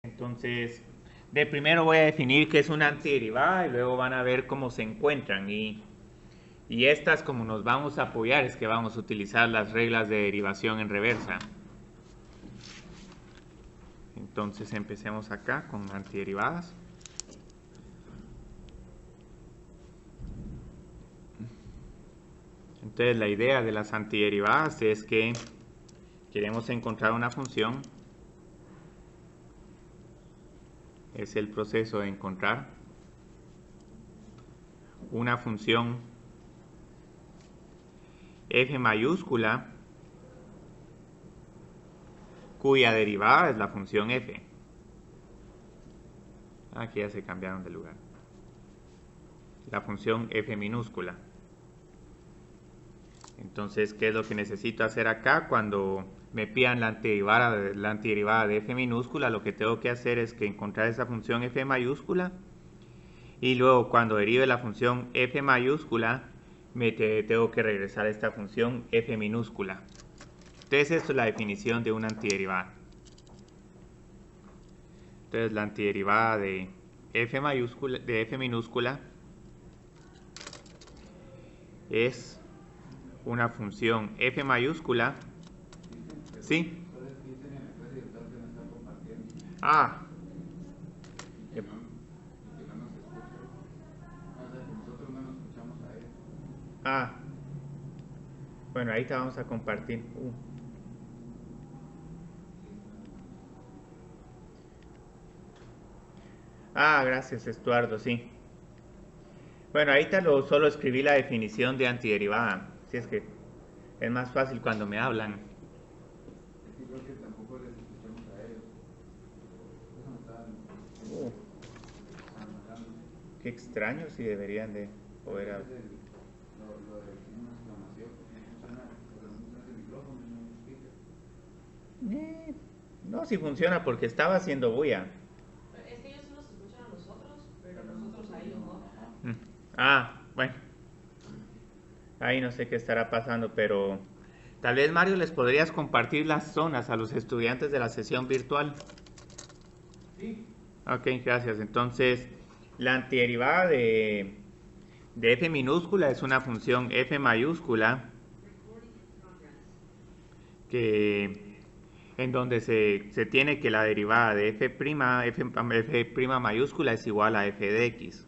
Entonces, de primero voy a definir qué es una antiderivada y luego van a ver cómo se encuentran. Y estas, como nos vamos a apoyar, es que vamos a utilizar las reglas de derivación en reversa. Entonces empecemos acá con antiderivadas. Entonces la idea de las antiderivadas es que queremos encontrar una función. Es el proceso de encontrar una función f mayúscula cuya derivada es la función f. Aquí ya se cambiaron de lugar. La función f minúscula. Entonces, ¿qué es lo que necesito hacer acá? Cuando me pidan la antiderivada de f minúscula, lo que tengo que hacer es que encontrar esa función f mayúscula y luego cuando derive la función f mayúscula, tengo que regresar a esta función f minúscula. Entonces, esto es la definición de una antiderivada. Entonces, la antiderivada de f minúscula es una función f mayúscula. ¿Sí? Ah. Ah. Bueno, ahí te vamos a compartir. Ah, gracias, Estuardo, sí. Bueno, ahí solo escribí la definición de antiderivada. Si es que es más fácil cuando me hablan. Uh, Qué extraño si deberían de poder hablar. No, si funciona porque estaba haciendo bulla. Es que ellos sí nos escuchan a nosotros, pero nosotros a ellos no. Mm. Ah, bueno, ahí no sé qué estará pasando, pero tal vez Mario les podrías compartir las zonas a los estudiantes de la sesión virtual. Sí. Ok, gracias. Entonces, la antiderivada de f minúscula es una función f mayúscula que en donde se tiene que la derivada de f' mayúscula es igual a f de x.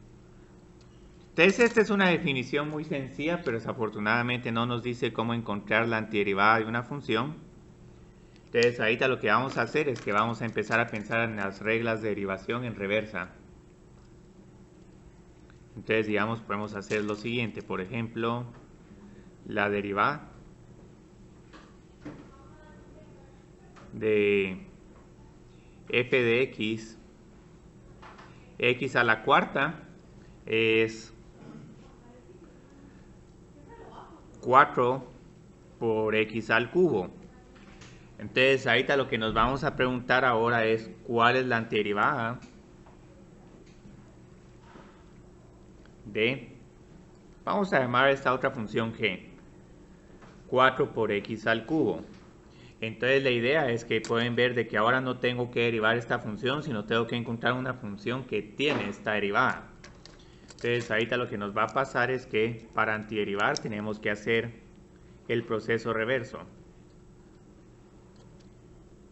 Entonces esta es una definición muy sencilla, pero desafortunadamente no nos dice cómo encontrar la antiderivada de una función. Entonces ahorita lo que vamos a hacer es que vamos a empezar a pensar en las reglas de derivación en reversa. Entonces digamos podemos hacer lo siguiente, por ejemplo, la derivada de f de x a la cuarta es 4 por x al cubo. Entonces ahorita lo que nos vamos a preguntar ahora es cuál es la antiderivada de, vamos a llamar a esta otra función g, 4 por x al cubo. Entonces la idea es que pueden ver de que ahora no tengo que derivar esta función, sino tengo que encontrar una función que tiene esta derivada. Entonces ahorita lo que nos va a pasar es que para antiderivar tenemos que hacer el proceso reverso.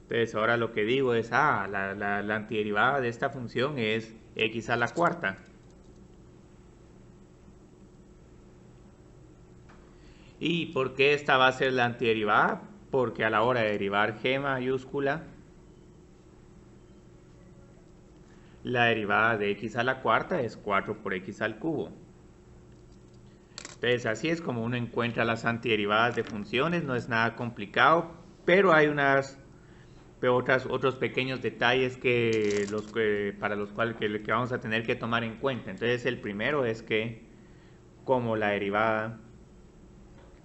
Entonces ahora lo que digo es, la antiderivada de esta función es x a la cuarta. ¿Y por qué esta va a ser la antiderivada? Porque a la hora de derivar g mayúscula, la derivada de x a la cuarta es 4 por x al cubo. Entonces así es como uno encuentra las antiderivadas de funciones, no es nada complicado, pero hay otros pequeños detalles para los cuales que vamos a tener que tomar en cuenta. Entonces el primero es que como la derivada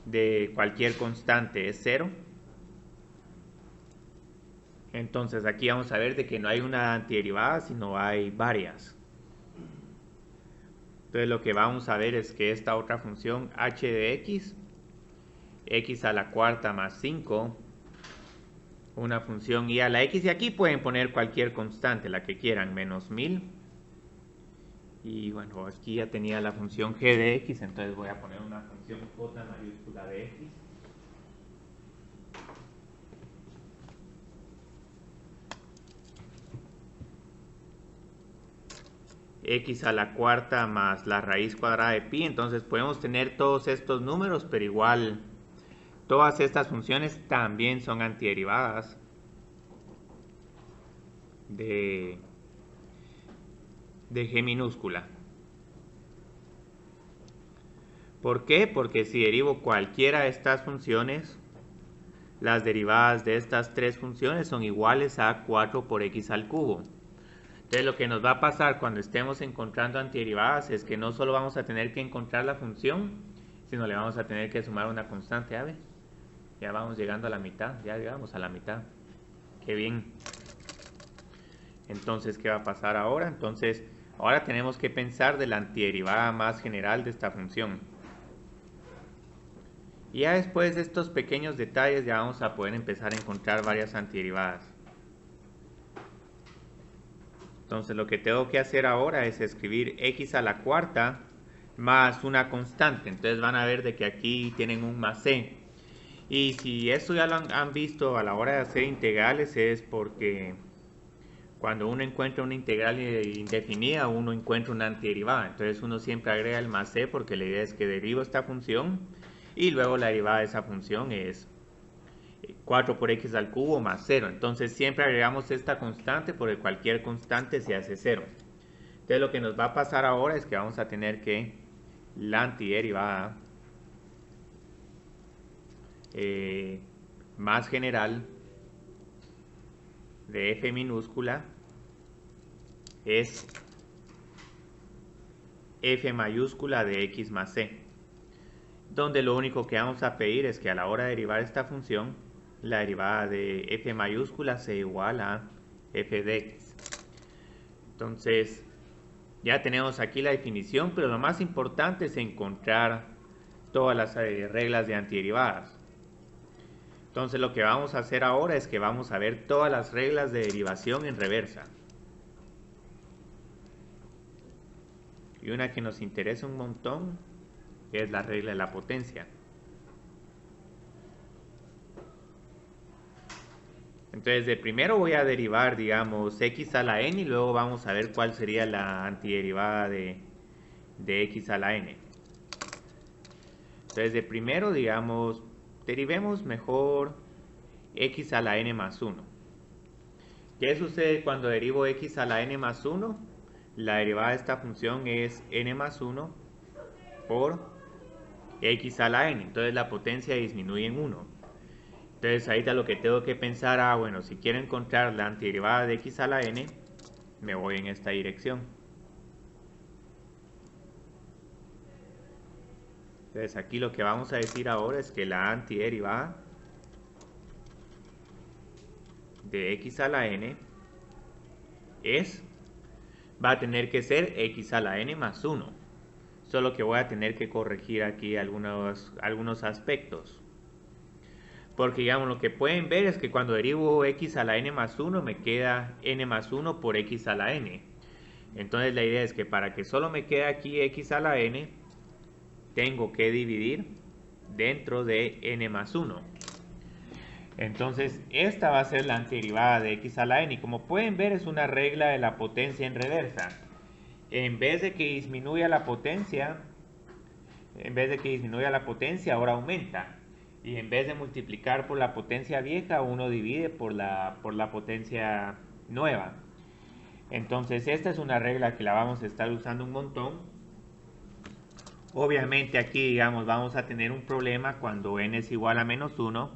de cualquier constante es 0, entonces aquí vamos a ver de que no hay una antiderivada, sino hay varias. Entonces lo que vamos a ver es que esta otra función h de x a la cuarta más 5, una función y a la x, y aquí pueden poner cualquier constante, la que quieran, menos 1000. Y bueno, aquí ya tenía la función g de x, entonces voy a poner una función j mayúscula de x. X a la cuarta más la raíz cuadrada de pi. Entonces podemos tener todos estos números, pero igual todas estas funciones también son antiderivadas de g minúscula. ¿Por qué? Porque si derivo cualquiera de estas funciones, las derivadas de estas tres funciones son iguales a 4 por x al cubo. Entonces lo que nos va a pasar cuando estemos encontrando antiderivadas es que no solo vamos a tener que encontrar la función, sino le vamos a tener que sumar una constante. A ver, ya vamos llegando a la mitad, ya llegamos a la mitad. Qué bien. Entonces, ¿qué va a pasar ahora? Entonces, ahora tenemos que pensar de la antiderivada más general de esta función. Y ya después de estos pequeños detalles ya vamos a poder empezar a encontrar varias antiderivadas. Entonces lo que tengo que hacer ahora es escribir x a la cuarta más una constante. Entonces van a ver de que aquí tienen un más c. Y si esto ya lo han visto a la hora de hacer integrales, es porque cuando uno encuentra una integral indefinida, uno encuentra una antiderivada. Entonces uno siempre agrega el más c porque la idea es que derivo esta función y luego la derivada de esa función es 4 por x al cubo más 0. Entonces siempre agregamos esta constante porque cualquier constante se hace 0. Entonces lo que nos va a pasar ahora es que vamos a tener que la antiderivada más general de f minúscula es f mayúscula de x más c, donde lo único que vamos a pedir es que a la hora de derivar esta función, la derivada de f mayúscula sea igual a f de x. Entonces, ya tenemos aquí la definición, pero lo más importante es encontrar todas las reglas de antiderivadas. Entonces, lo que vamos a hacer ahora es que vamos a ver todas las reglas de derivación en reversa. Y una que nos interesa un montón es la regla de la potencia. Entonces, de primero voy a derivar, digamos, x a la n y luego vamos a ver cuál sería la antiderivada de x a la n. Entonces, de primero, digamos, derivemos mejor x a la n más 1. ¿Qué sucede cuando derivo x a la n más 1? La derivada de esta función es n más 1 por x a la n. Entonces, la potencia disminuye en 1. Entonces ahorita lo que tengo que pensar, bueno, si quiero encontrar la antiderivada de x a la n, me voy en esta dirección. Entonces aquí lo que vamos a decir ahora es que la antiderivada de x a la n va a tener que ser x a la n más 1. Solo que voy a tener que corregir aquí algunos aspectos. Porque digamos lo que pueden ver es que cuando derivo x a la n más 1 me queda n más 1 por x a la n. Entonces la idea es que para que solo me quede aquí x a la n, tengo que dividir dentro de n más 1. Entonces esta va a ser la antiderivada de x a la n. Y como pueden ver es una regla de la potencia en reversa. En vez de que disminuya la potencia, ahora aumenta. Y en vez de multiplicar por la potencia vieja, uno divide por la potencia nueva. Entonces esta es una regla que la vamos a estar usando un montón. Obviamente aquí, digamos, vamos a tener un problema cuando n es igual a menos 1.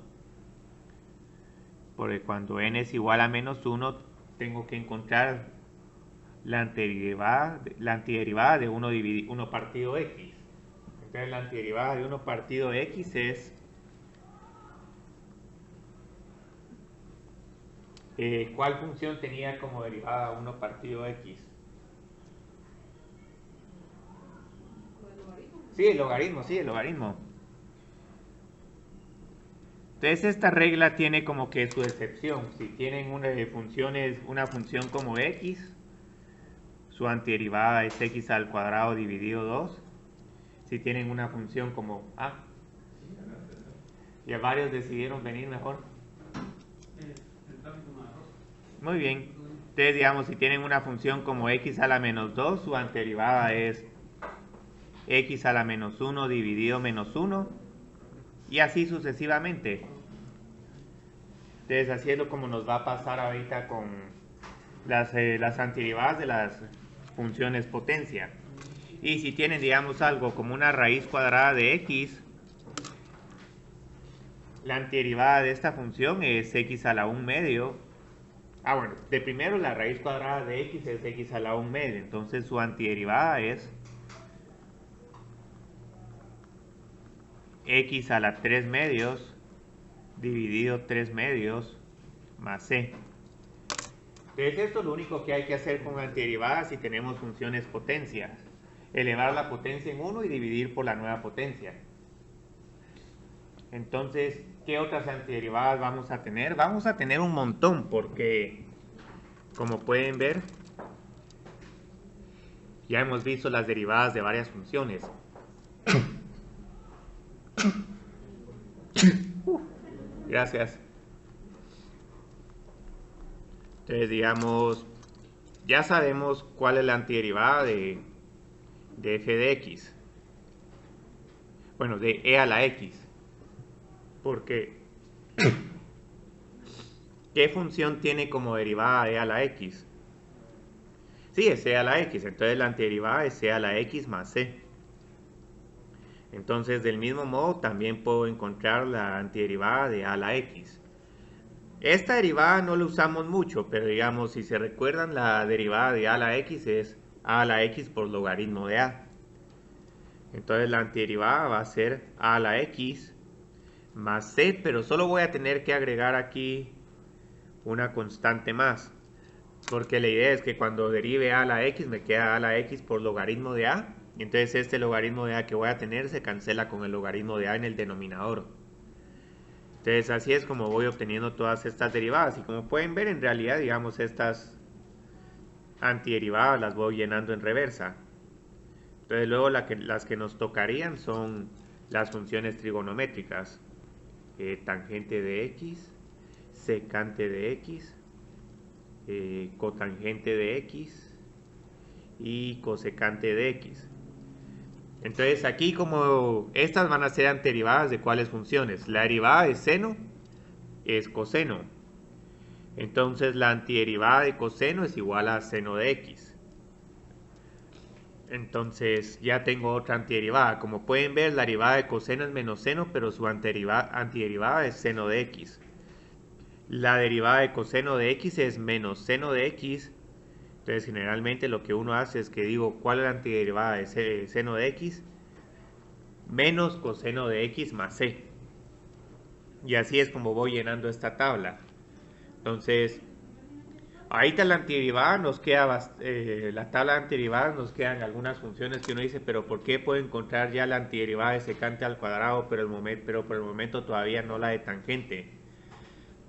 Porque cuando n es igual a menos 1, tengo que encontrar la antiderivada de 1 partido x. Entonces la antiderivada de 1 partido x es ¿cuál función tenía como derivada 1 partido x? ¿El logaritmo? Sí, el logaritmo, sí, el logaritmo. Entonces esta regla tiene como que su excepción. Si tienen una función como x, su antiderivada es x al cuadrado dividido 2. Si tienen una función como a, ya varios decidieron venir mejor. Muy bien. Entonces digamos, si tienen una función como x a la menos 2, su antiderivada es x a la menos 1 dividido menos 1, y así sucesivamente. Entonces así es como nos va a pasar ahorita con las antiderivadas de las funciones potencia. Y si tienen, digamos, algo como una raíz cuadrada de x, la antiderivada de esta función es x a la 1 medio. Bueno, de primero la raíz cuadrada de x es x a la 1 medio, entonces su antiderivada es x a la 3 medios dividido 3 medios más c. Entonces esto es lo único que hay que hacer con antiderivadas si tenemos funciones potencias. Elevar la potencia en 1 y dividir por la nueva potencia. Entonces, ¿qué otras antiderivadas vamos a tener? Vamos a tener un montón porque, como pueden ver, ya hemos visto las derivadas de varias funciones. Gracias. Entonces, digamos, ya sabemos cuál es la antiderivada de f de x. Bueno, de e a la x. Porque, ¿qué función tiene como derivada e a la x? Sí, es e a la x, entonces la antiderivada es e a la x más c. Entonces, del mismo modo, también puedo encontrar la antiderivada de a la x. Esta derivada no la usamos mucho, pero digamos, si se recuerdan, la derivada de a la x es a la x por logaritmo de a. Entonces, la antiderivada va a ser a la x más c, pero solo voy a tener que agregar aquí una constante más, porque la idea es que cuando derive a la x me queda a la x por logaritmo de a, y entonces este logaritmo de a que voy a tener se cancela con el logaritmo de a en el denominador. Entonces así es como voy obteniendo todas estas derivadas, y como pueden ver, en realidad, digamos, estas antiderivadas las voy llenando en reversa. Entonces luego las que nos tocarían son las funciones trigonométricas, tangente de x, secante de x, cotangente de x y cosecante de x. Entonces aquí, como estas van a ser antiderivadas de cuáles funciones, la derivada de seno es coseno, entonces la antiderivada de coseno es igual a seno de x. Entonces ya tengo otra antiderivada. Como pueden ver, la derivada de coseno es menos seno, pero su antiderivada es seno de x. La derivada de coseno de x es menos seno de x. Entonces generalmente lo que uno hace es que digo cuál es la antiderivada de seno de x menos coseno de x más c. Y así es como voy llenando esta tabla. Entonces, ahorita la antiderivada nos queda, la tabla de antiderivadas nos quedan algunas funciones que uno dice, pero ¿por qué puedo encontrar ya la antiderivada de secante al cuadrado, pero por el momento todavía no la de tangente?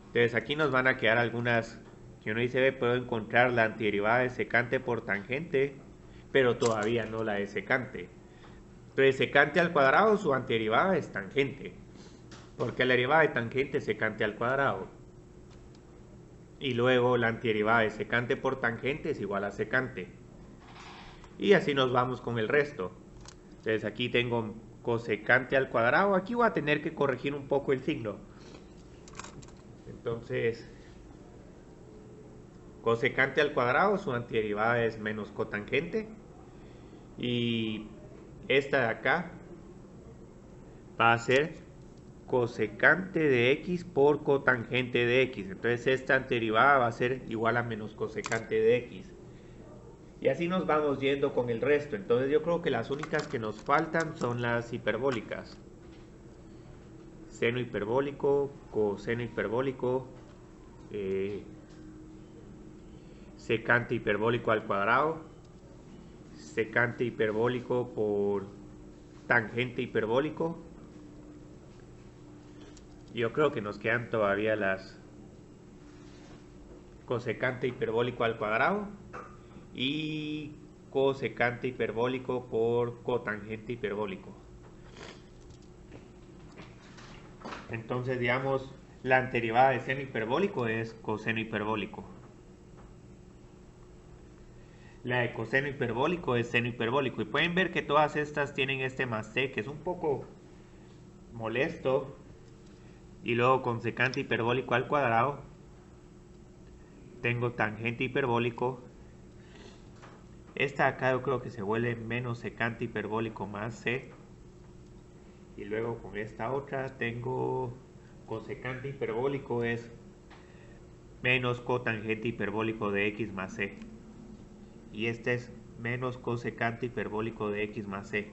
Entonces aquí nos van a quedar algunas que uno dice, puedo encontrar la antiderivada de secante por tangente, pero todavía no la de secante. Entonces secante al cuadrado, su antiderivada es tangente, porque la derivada de tangente es secante al cuadrado. Y luego la antiderivada de secante por tangente es igual a secante. Y así nos vamos con el resto. Entonces aquí tengo cosecante al cuadrado. Aquí voy a tener que corregir un poco el signo. Entonces, cosecante al cuadrado, su antiderivada es menos cotangente. Y esta de acá va a ser cosecante de x por cotangente de x. Entonces esta antiderivada va a ser igual a menos cosecante de x. Y así nos vamos yendo con el resto. Entonces yo creo que las únicas que nos faltan son las hiperbólicas. Seno hiperbólico, coseno hiperbólico, secante hiperbólico al cuadrado, secante hiperbólico por tangente hiperbólico, Yo creo que nos quedan todavía las cosecante hiperbólico al cuadrado y cosecante hiperbólico por cotangente hiperbólico. Entonces, digamos, la anterioridad de seno hiperbólico es coseno hiperbólico. La de coseno hiperbólico es seno hiperbólico. Y pueden ver que todas estas tienen este más c, que es un poco molesto. Y luego con secante hiperbólico al cuadrado tengo tangente hiperbólico. Esta acá yo creo que se vuelve menos secante hiperbólico más c. Y luego con esta otra tengo cosecante hiperbólico es menos cotangente hiperbólico de x más c. Y este es menos cosecante hiperbólico de x más c.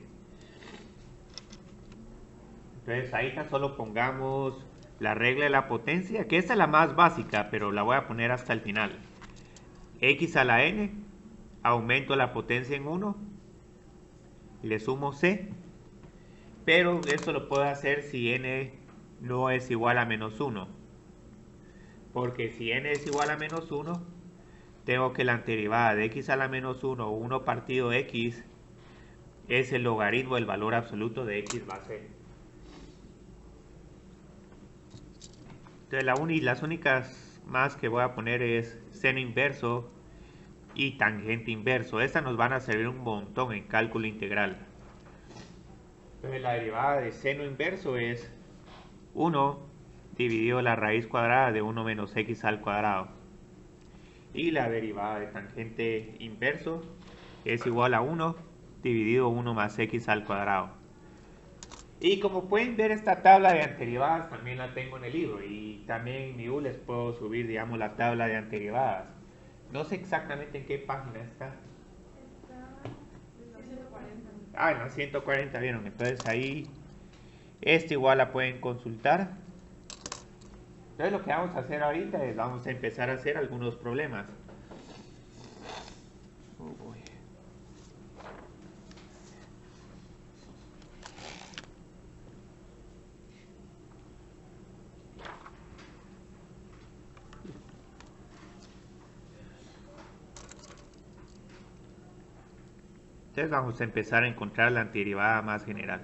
Entonces ahí tan solo pongamos la regla de la potencia, que esta es la más básica, pero la voy a poner hasta el final. X a la n, aumento la potencia en 1, le sumo c, pero esto lo puedo hacer si n no es igual a menos 1. Porque si n es igual a menos 1, tengo que la anterioridad de x a la menos 1, 1 partido x, es el logaritmo del valor absoluto de x más c. Entonces las únicas más que voy a poner es seno inverso y tangente inverso. Estas nos van a servir un montón en cálculo integral. Entonces la derivada de seno inverso es 1 dividido la raíz cuadrada de 1 menos x al cuadrado. Y la derivada de tangente inverso es igual a 1 dividido 1 más x al cuadrado. Y como pueden ver, esta tabla de anterderivadas también la tengo en el libro. Y también en mi U les puedo subir, digamos, la tabla de anterderivadas. No sé exactamente en qué página está. En 140. Ah, en la 140, vieron. Entonces ahí, igual la pueden consultar. Entonces lo que vamos a hacer ahorita es, vamos a empezar a hacer algunos problemas. Entonces vamos a empezar a encontrar la antiderivada más general.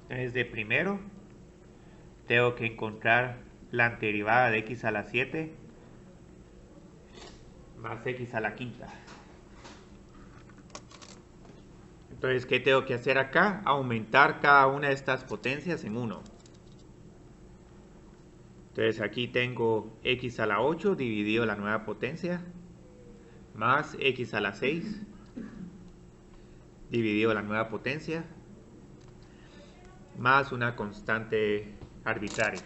Entonces de primero tengo que encontrar la antiderivada de x a la 7 más x a la quinta. Entonces, ¿qué tengo que hacer acá? Aumentar cada una de estas potencias en 1. Entonces aquí tengo x a la 8 dividido la nueva potencia más x a la 6 dividido la nueva potencia más una constante arbitraria.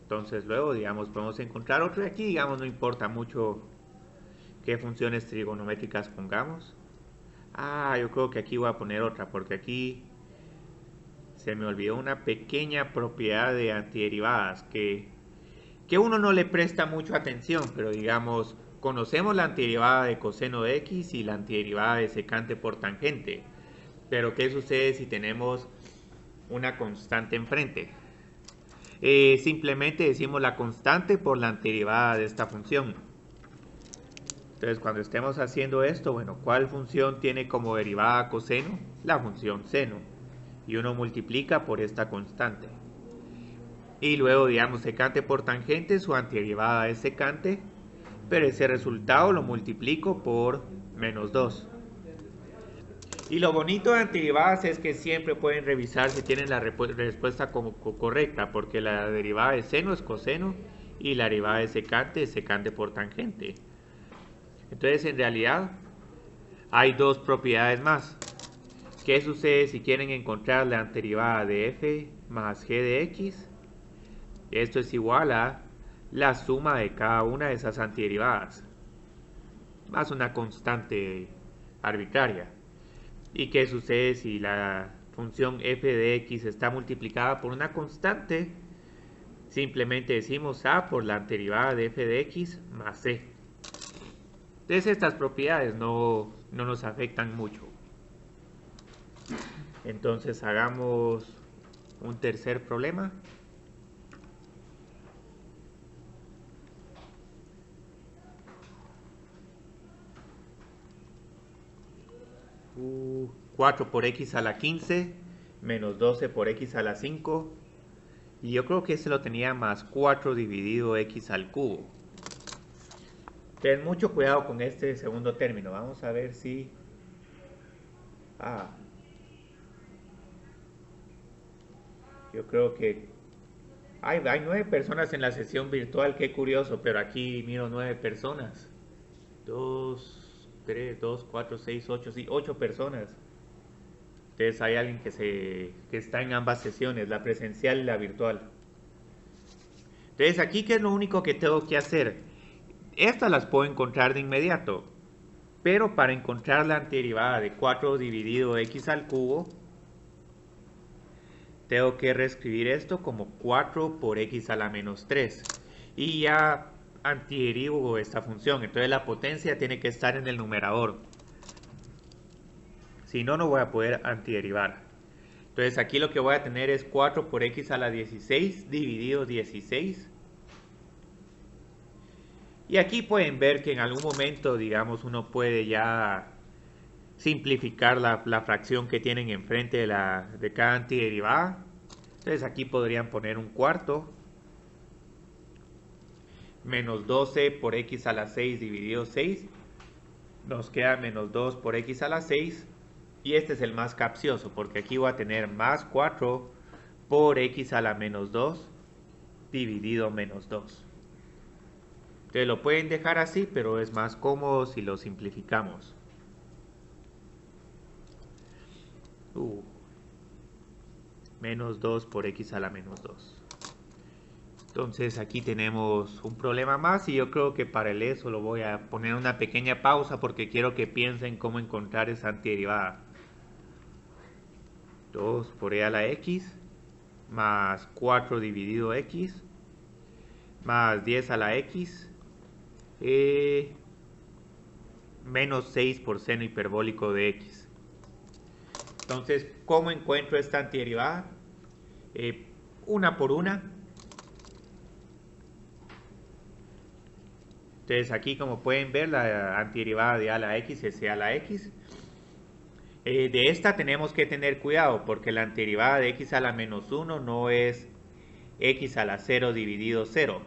Entonces luego, digamos, podemos encontrar otro y aquí, digamos, no importa mucho qué funciones trigonométricas pongamos. Yo creo que aquí voy a poner otra porque aquí se me olvidó una pequeña propiedad de antiderivadas que uno no le presta mucha atención, pero digamos, conocemos la antiderivada de coseno de x y la antiderivada de secante por tangente. Pero ¿qué sucede si tenemos una constante enfrente? Simplemente decimos la constante por la antiderivada de esta función. Entonces cuando estemos haciendo esto, bueno, ¿cuál función tiene como derivada coseno? La función seno. Y uno multiplica por esta constante. Y luego, digamos, secante por tangente, su antiderivada es secante, pero ese resultado lo multiplico por menos 2. Y lo bonito de antiderivadas es que siempre pueden revisar si tienen la respuesta correcta, porque la derivada de seno es coseno y la derivada de secante es secante por tangente. Entonces, en realidad, hay dos propiedades más. ¿Qué sucede si quieren encontrar la antiderivada de f más g de x? Esto es igual a la suma de cada una de esas antiderivadas, más una constante arbitraria. ¿Y qué sucede si la función f de x está multiplicada por una constante, simplemente decimos a por la anterioridad de f de x más c. Entonces estas propiedades no nos afectan mucho. Entonces hagamos un tercer problema. 4 por x a la 15 menos 12 por x a la 5. Y yo creo que ese lo tenía más 4 dividido x al cubo. Ten mucho cuidado con este segundo término. Vamos a ver si... yo creo que... hay 9 personas en la sesión virtual. Qué curioso, pero aquí miro 9 personas. 2, 3, 2, 4, 6, 8, sí, 8 personas. Entonces hay alguien que está en ambas sesiones, la presencial y la virtual. Entonces aquí, ¿qué es lo único que tengo que hacer? Estas las puedo encontrar de inmediato, pero para encontrar la antiderivada de 4 dividido x al cubo, tengo que reescribir esto como 4 por x a la menos 3. Y ya antiderivo esta función, entonces la potencia tiene que estar en el numerador. Si no, no voy a poder antiderivar. Entonces aquí lo que voy a tener es 4 por x a la 16 dividido 16. Y aquí pueden ver que en algún momento, digamos, uno puede ya simplificar la fracción que tienen enfrente de cada antiderivada. Entonces aquí podrían poner un cuarto. Menos 12 por x a la 6 dividido 6. Nos queda menos 2 por x a la 6. Y este es el más capcioso, porque aquí voy a tener más 4 por x a la menos 2 dividido menos 2. Entonces lo pueden dejar así, pero es más cómodo si lo simplificamos. Menos 2 por x a la menos 2. Entonces aquí tenemos un problema más y yo creo que para el eso lo voy a poner una pequeña pausa porque quiero que piensen cómo encontrar esa antiderivada. 2 por e a la x más 4 dividido x más 10 a la x menos 6 por seno hiperbólico de x. Entonces, ¿cómo encuentro esta antiderivada? Una por una. Entonces aquí, como pueden ver, la antiderivada de a la x es e a la x. De esta tenemos que tener cuidado porque la antiderivada de x a la menos 1 no es x a la 0 dividido 0.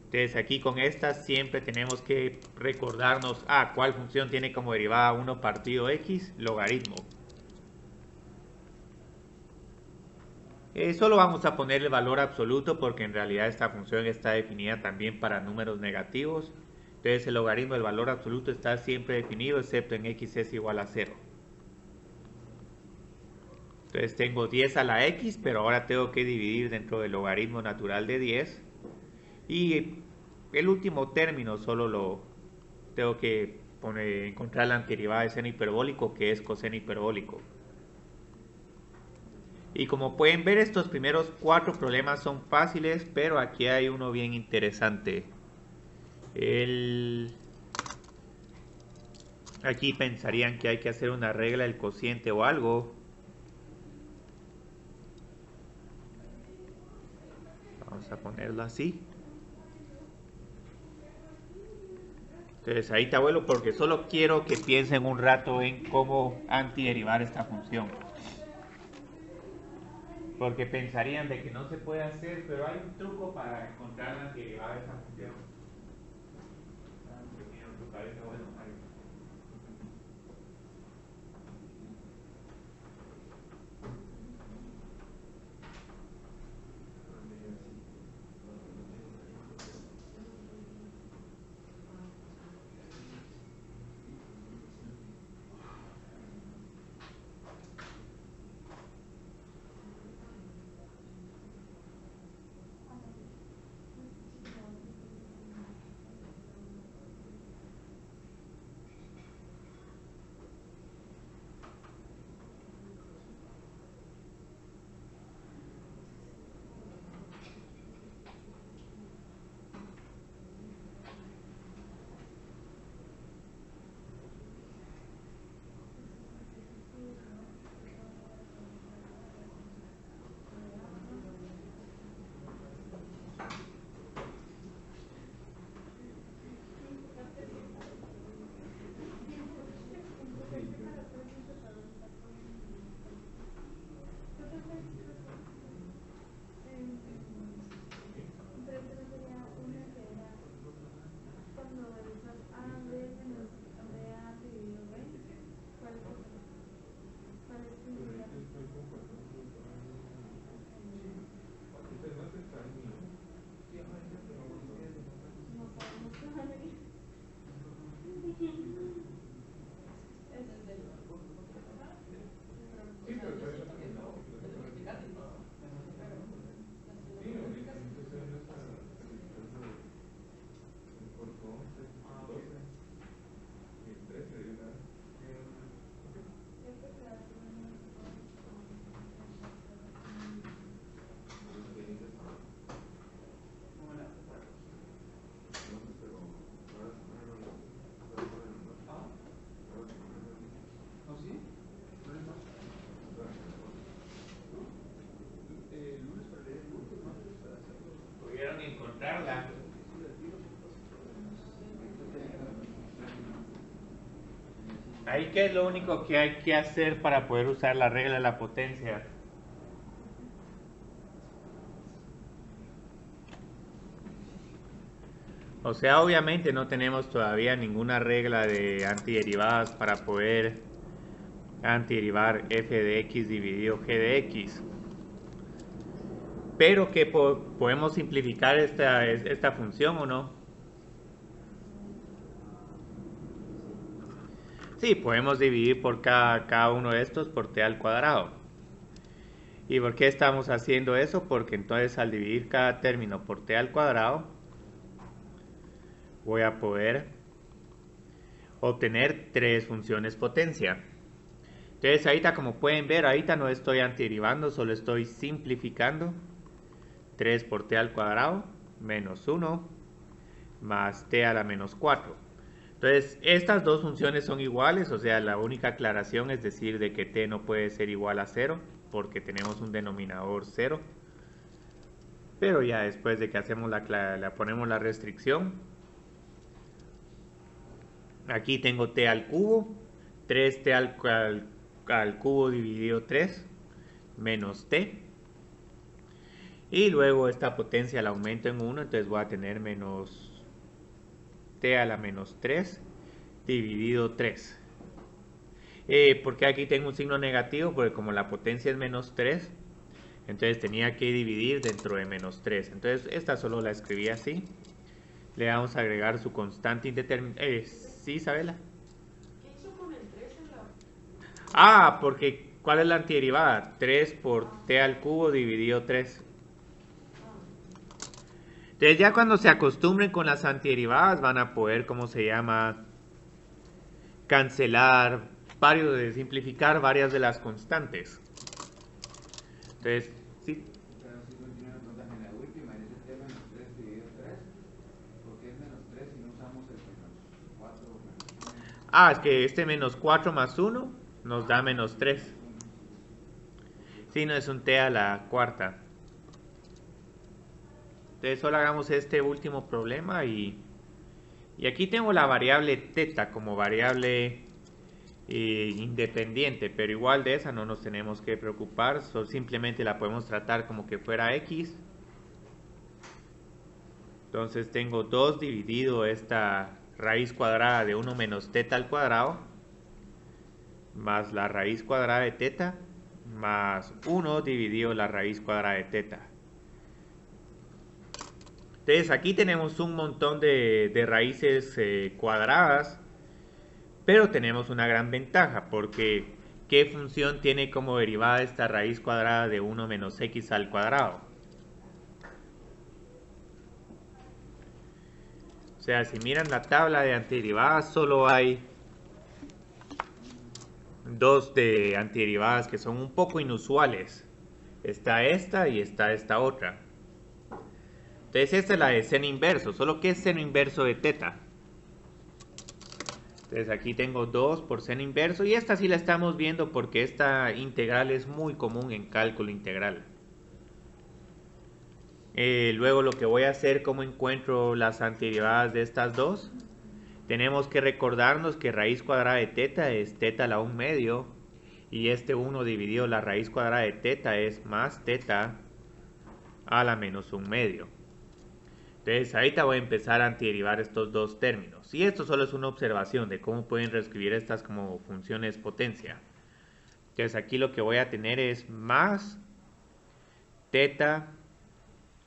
Entonces aquí con esta siempre tenemos que recordarnos cuál función tiene como derivada 1 partido x, logaritmo. Solo vamos a poner el valor absoluto porque en realidad esta función está definida también para números negativos. Entonces el logaritmo del valor absoluto está siempre definido excepto en x es igual a 0. Entonces tengo 10 a la x, pero ahora tengo que dividir dentro del logaritmo natural de 10. Y el último término solo lo tengo que encontrar la antiderivada de seno hiperbólico, que es coseno hiperbólico. Y como pueden ver, estos primeros 4 problemas son fáciles, pero aquí hay uno bien interesante. Aquí pensarían que hay que hacer una regla del cociente o algo. Vamos a ponerlo así. Entonces ahí está, abuelo, porque solo quiero que piensen un rato en cómo antiderivar esta función. Porque pensarían de que no se puede hacer, pero hay un truco para encontrar la antiderivada de esta función. Ahí qué es lo único que hay que hacer para poder usar la regla de la potencia. O sea, obviamente no tenemos todavía ninguna regla de antiderivadas para poder antiderivar f de x dividido g de x. Pero que podemos simplificar esta función o no. Sí, podemos dividir por cada uno de estos por t al cuadrado. ¿Y por qué estamos haciendo eso? Porque entonces al dividir cada término por t al cuadrado, voy a poder obtener tres funciones potencia. Entonces ahorita, como pueden ver, ahorita no estoy antiderivando, solo estoy simplificando. 3 por t al cuadrado menos 1 más t a la menos 4. Entonces, estas dos funciones son iguales, o sea, la única aclaración es decir de que t no puede ser igual a 0, porque tenemos un denominador 0. Pero ya después de que hacemos ponemos la restricción, aquí tengo t al cubo, 3t al cubo dividido 3, menos t. Y luego esta potencia la aumento en 1, entonces voy a tener menos t a la menos 3 dividido 3. Porque aquí tengo un signo negativo, porque como la potencia es menos 3, entonces tenía que dividir dentro de menos 3. Entonces esta solo la escribí así. Le vamos a agregar su constante indeterminada. ¿Sí, Isabela? ¿Qué hizo con el 3 en la...? Porque ¿cuál es la antiderivada? 3 por t al cubo dividido 3. Entonces ya cuando se acostumbren con las antiderivadas van a poder, ¿cómo se llama? Cancelar, simplificar varias de las constantes. Entonces, sí. Pero si continuamos entonces en la última, en ese tema menos 3 dividido 3, ¿por qué es menos 3 si no usamos el menos 4 o menos 1? Es que este menos 4 más 1 nos da menos 3. Sí, no es un t a la cuarta. Entonces solo hagamos este último problema y aquí tengo la variable teta como variable independiente, pero igual de esa no nos tenemos que preocupar, simplemente la podemos tratar como que fuera x. Entonces tengo 2 dividido esta raíz cuadrada de 1 menos teta al cuadrado, más la raíz cuadrada de teta, más 1 dividido la raíz cuadrada de teta. Entonces aquí tenemos un montón de raíces cuadradas, pero tenemos una gran ventaja, porque ¿qué función tiene como derivada esta raíz cuadrada de 1 menos x al cuadrado? O sea, si miran la tabla de antiderivadas, solo hay dos de antiderivadas que son un poco inusuales. Está esta y está esta otra. Entonces esta es la de seno inverso, solo que es seno inverso de teta. Entonces aquí tengo 2 por seno inverso y esta sí la estamos viendo porque esta integral es muy común en cálculo integral. Luego lo que voy a hacer, como encuentro las antiderivadas de estas dos, tenemos que recordarnos que raíz cuadrada de teta es teta a la 1 medio y este 1 dividido la raíz cuadrada de teta es más teta a la menos 1 medio. Entonces ahorita voy a empezar a antiderivar estos dos términos. Y esto solo es una observación de cómo pueden reescribir estas como funciones potencia. Entonces aquí lo que voy a tener es más teta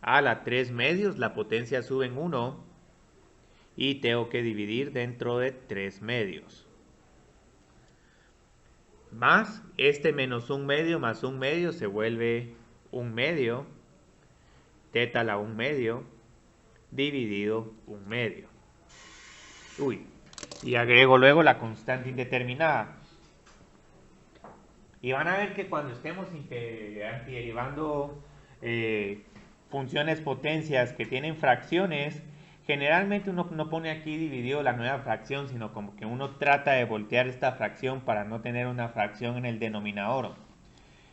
a la 3 medios. La potencia sube en 1. Y tengo que dividir dentro de 3 medios. Más este menos 1 medio más 1 medio se vuelve 1 medio. Teta a la 1 medio. Dividido 1 medio. Y agrego luego la constante indeterminada. Y van a ver que cuando estemos antiderivando funciones potencias que tienen fracciones, generalmente uno no pone aquí dividido la nueva fracción, sino como que uno trata de voltear esta fracción para no tener una fracción en el denominador.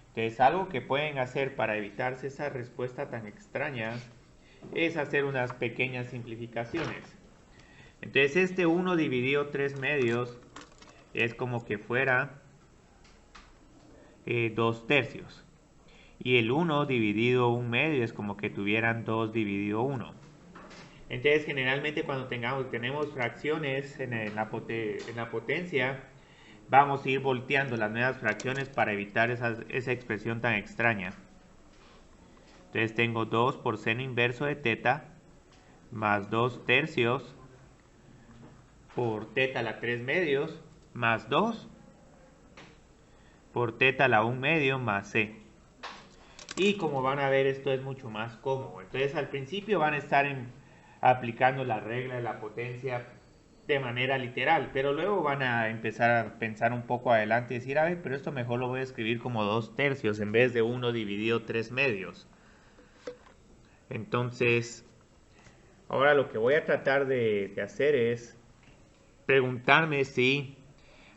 Entonces algo que pueden hacer para evitarse esa respuesta tan extraña es hacer unas pequeñas simplificaciones. Entonces este 1 dividido 3 medios es como que fuera 2 tercios. Y el 1 dividido 1/2 es como que tuvieran 2 dividido 1. Entonces generalmente cuando tenemos fracciones en la potencia, vamos a ir volteando las nuevas fracciones para evitar esa expresión tan extraña. Entonces tengo 2 por seno inverso de teta más 2 tercios por teta a la 3/2 más 2 por teta a la 1/2 más c. Y como van a ver, esto es mucho más cómodo. Entonces al principio van a estar aplicando la regla de la potencia de manera literal, pero luego van a empezar a pensar un poco adelante y decir, a ver, pero esto mejor lo voy a escribir como 2 tercios en vez de 1 dividido 3/2. Entonces, ahora lo que voy a tratar de hacer es preguntarme si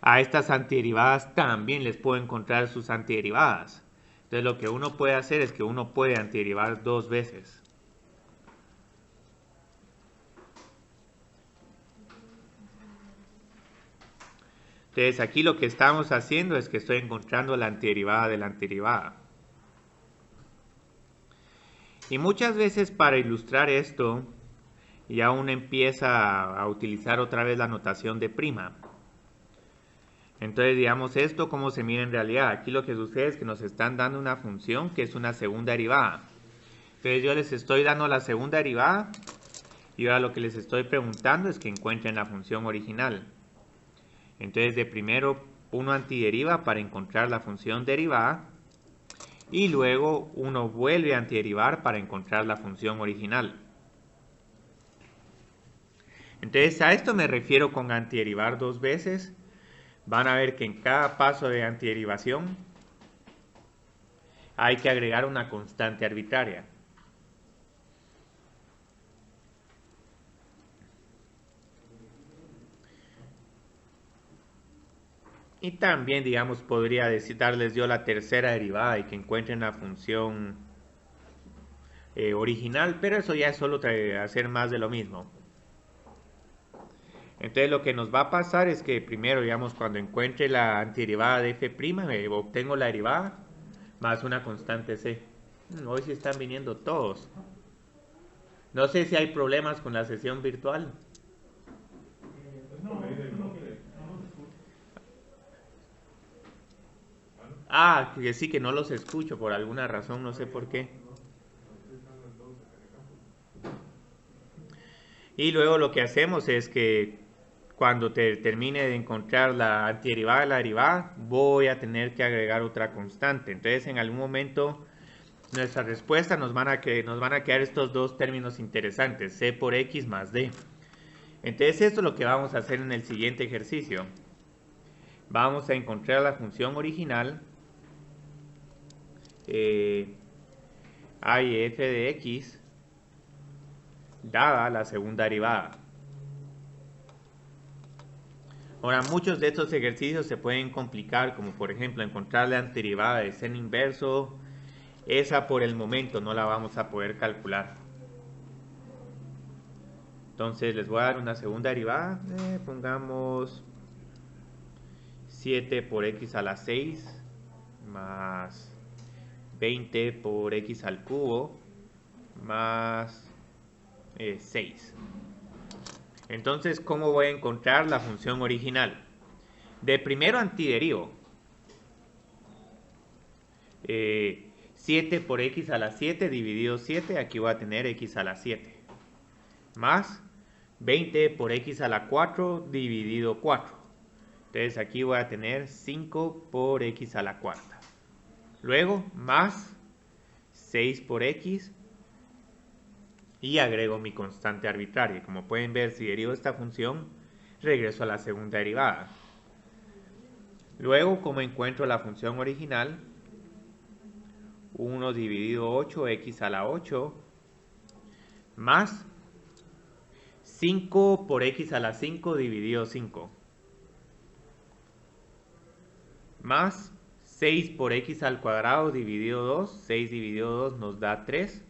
a estas antiderivadas también les puedo encontrar sus antiderivadas. Entonces lo que uno puede hacer es que uno puede antiderivar 2 veces. Entonces aquí lo que estamos haciendo es que estoy encontrando la antiderivada de la antiderivada. Y muchas veces para ilustrar esto, ya uno empieza a utilizar otra vez la notación de prima. Entonces, digamos, esto cómo se mira en realidad. Aquí lo que sucede es que nos están dando una función que es una segunda derivada. Entonces yo les estoy dando la segunda derivada y ahora lo que les estoy preguntando es que encuentren la función original. Entonces de primero uno antideriva para encontrar la función derivada y luego uno vuelve a antiderivar para encontrar la función original. Entonces a esto me refiero con antiderivar 2 veces. Van a ver que en cada paso de antiderivación hay que agregar una constante arbitraria. Y también, digamos, podría darles yo la tercera derivada y que encuentren la función original, pero eso ya es solo hacer más de lo mismo. Entonces lo que nos va a pasar es que primero, digamos, cuando encuentre la antiderivada de f', obtengo la derivada más una constante c. Hoy sí están viniendo todos. No sé si hay problemas con la sesión virtual. Ah, que sí, que no los escucho por alguna razón, no sé por qué. Y luego lo que hacemos es que cuando termine de encontrar la antiderivada de la derivada, voy a tener que agregar otra constante. Entonces en algún momento nuestra respuesta nos van a quedar estos dos términos interesantes, c por x más d. Entonces esto es lo que vamos a hacer en el siguiente ejercicio. Vamos a encontrar la función original a y f de x dada la segunda derivada. Ahora, muchos de estos ejercicios se pueden complicar, como por ejemplo encontrar la antiderivada de seno inverso. Esa por el momento no la vamos a poder calcular. Entonces les voy a dar una segunda derivada. Pongamos 7 por x a la 6 más 20 por x al cubo más 6. Entonces, ¿cómo voy a encontrar la función original? De primero antiderivo. 7 por x a la 7 dividido 7, aquí voy a tener x a la 7. Más 20 por x a la 4 dividido 4. Entonces aquí voy a tener 5 por x a la cuarta. Luego más 6 por x y agrego mi constante arbitraria. Como pueden ver, si derivo esta función, regreso a la segunda derivada. Luego, como encuentro la función original, 1 dividido 8, x a la 8, más 5 por x a la 5 dividido 5, más 6 por x al cuadrado dividido 2, 6 dividido 2 nos da 3.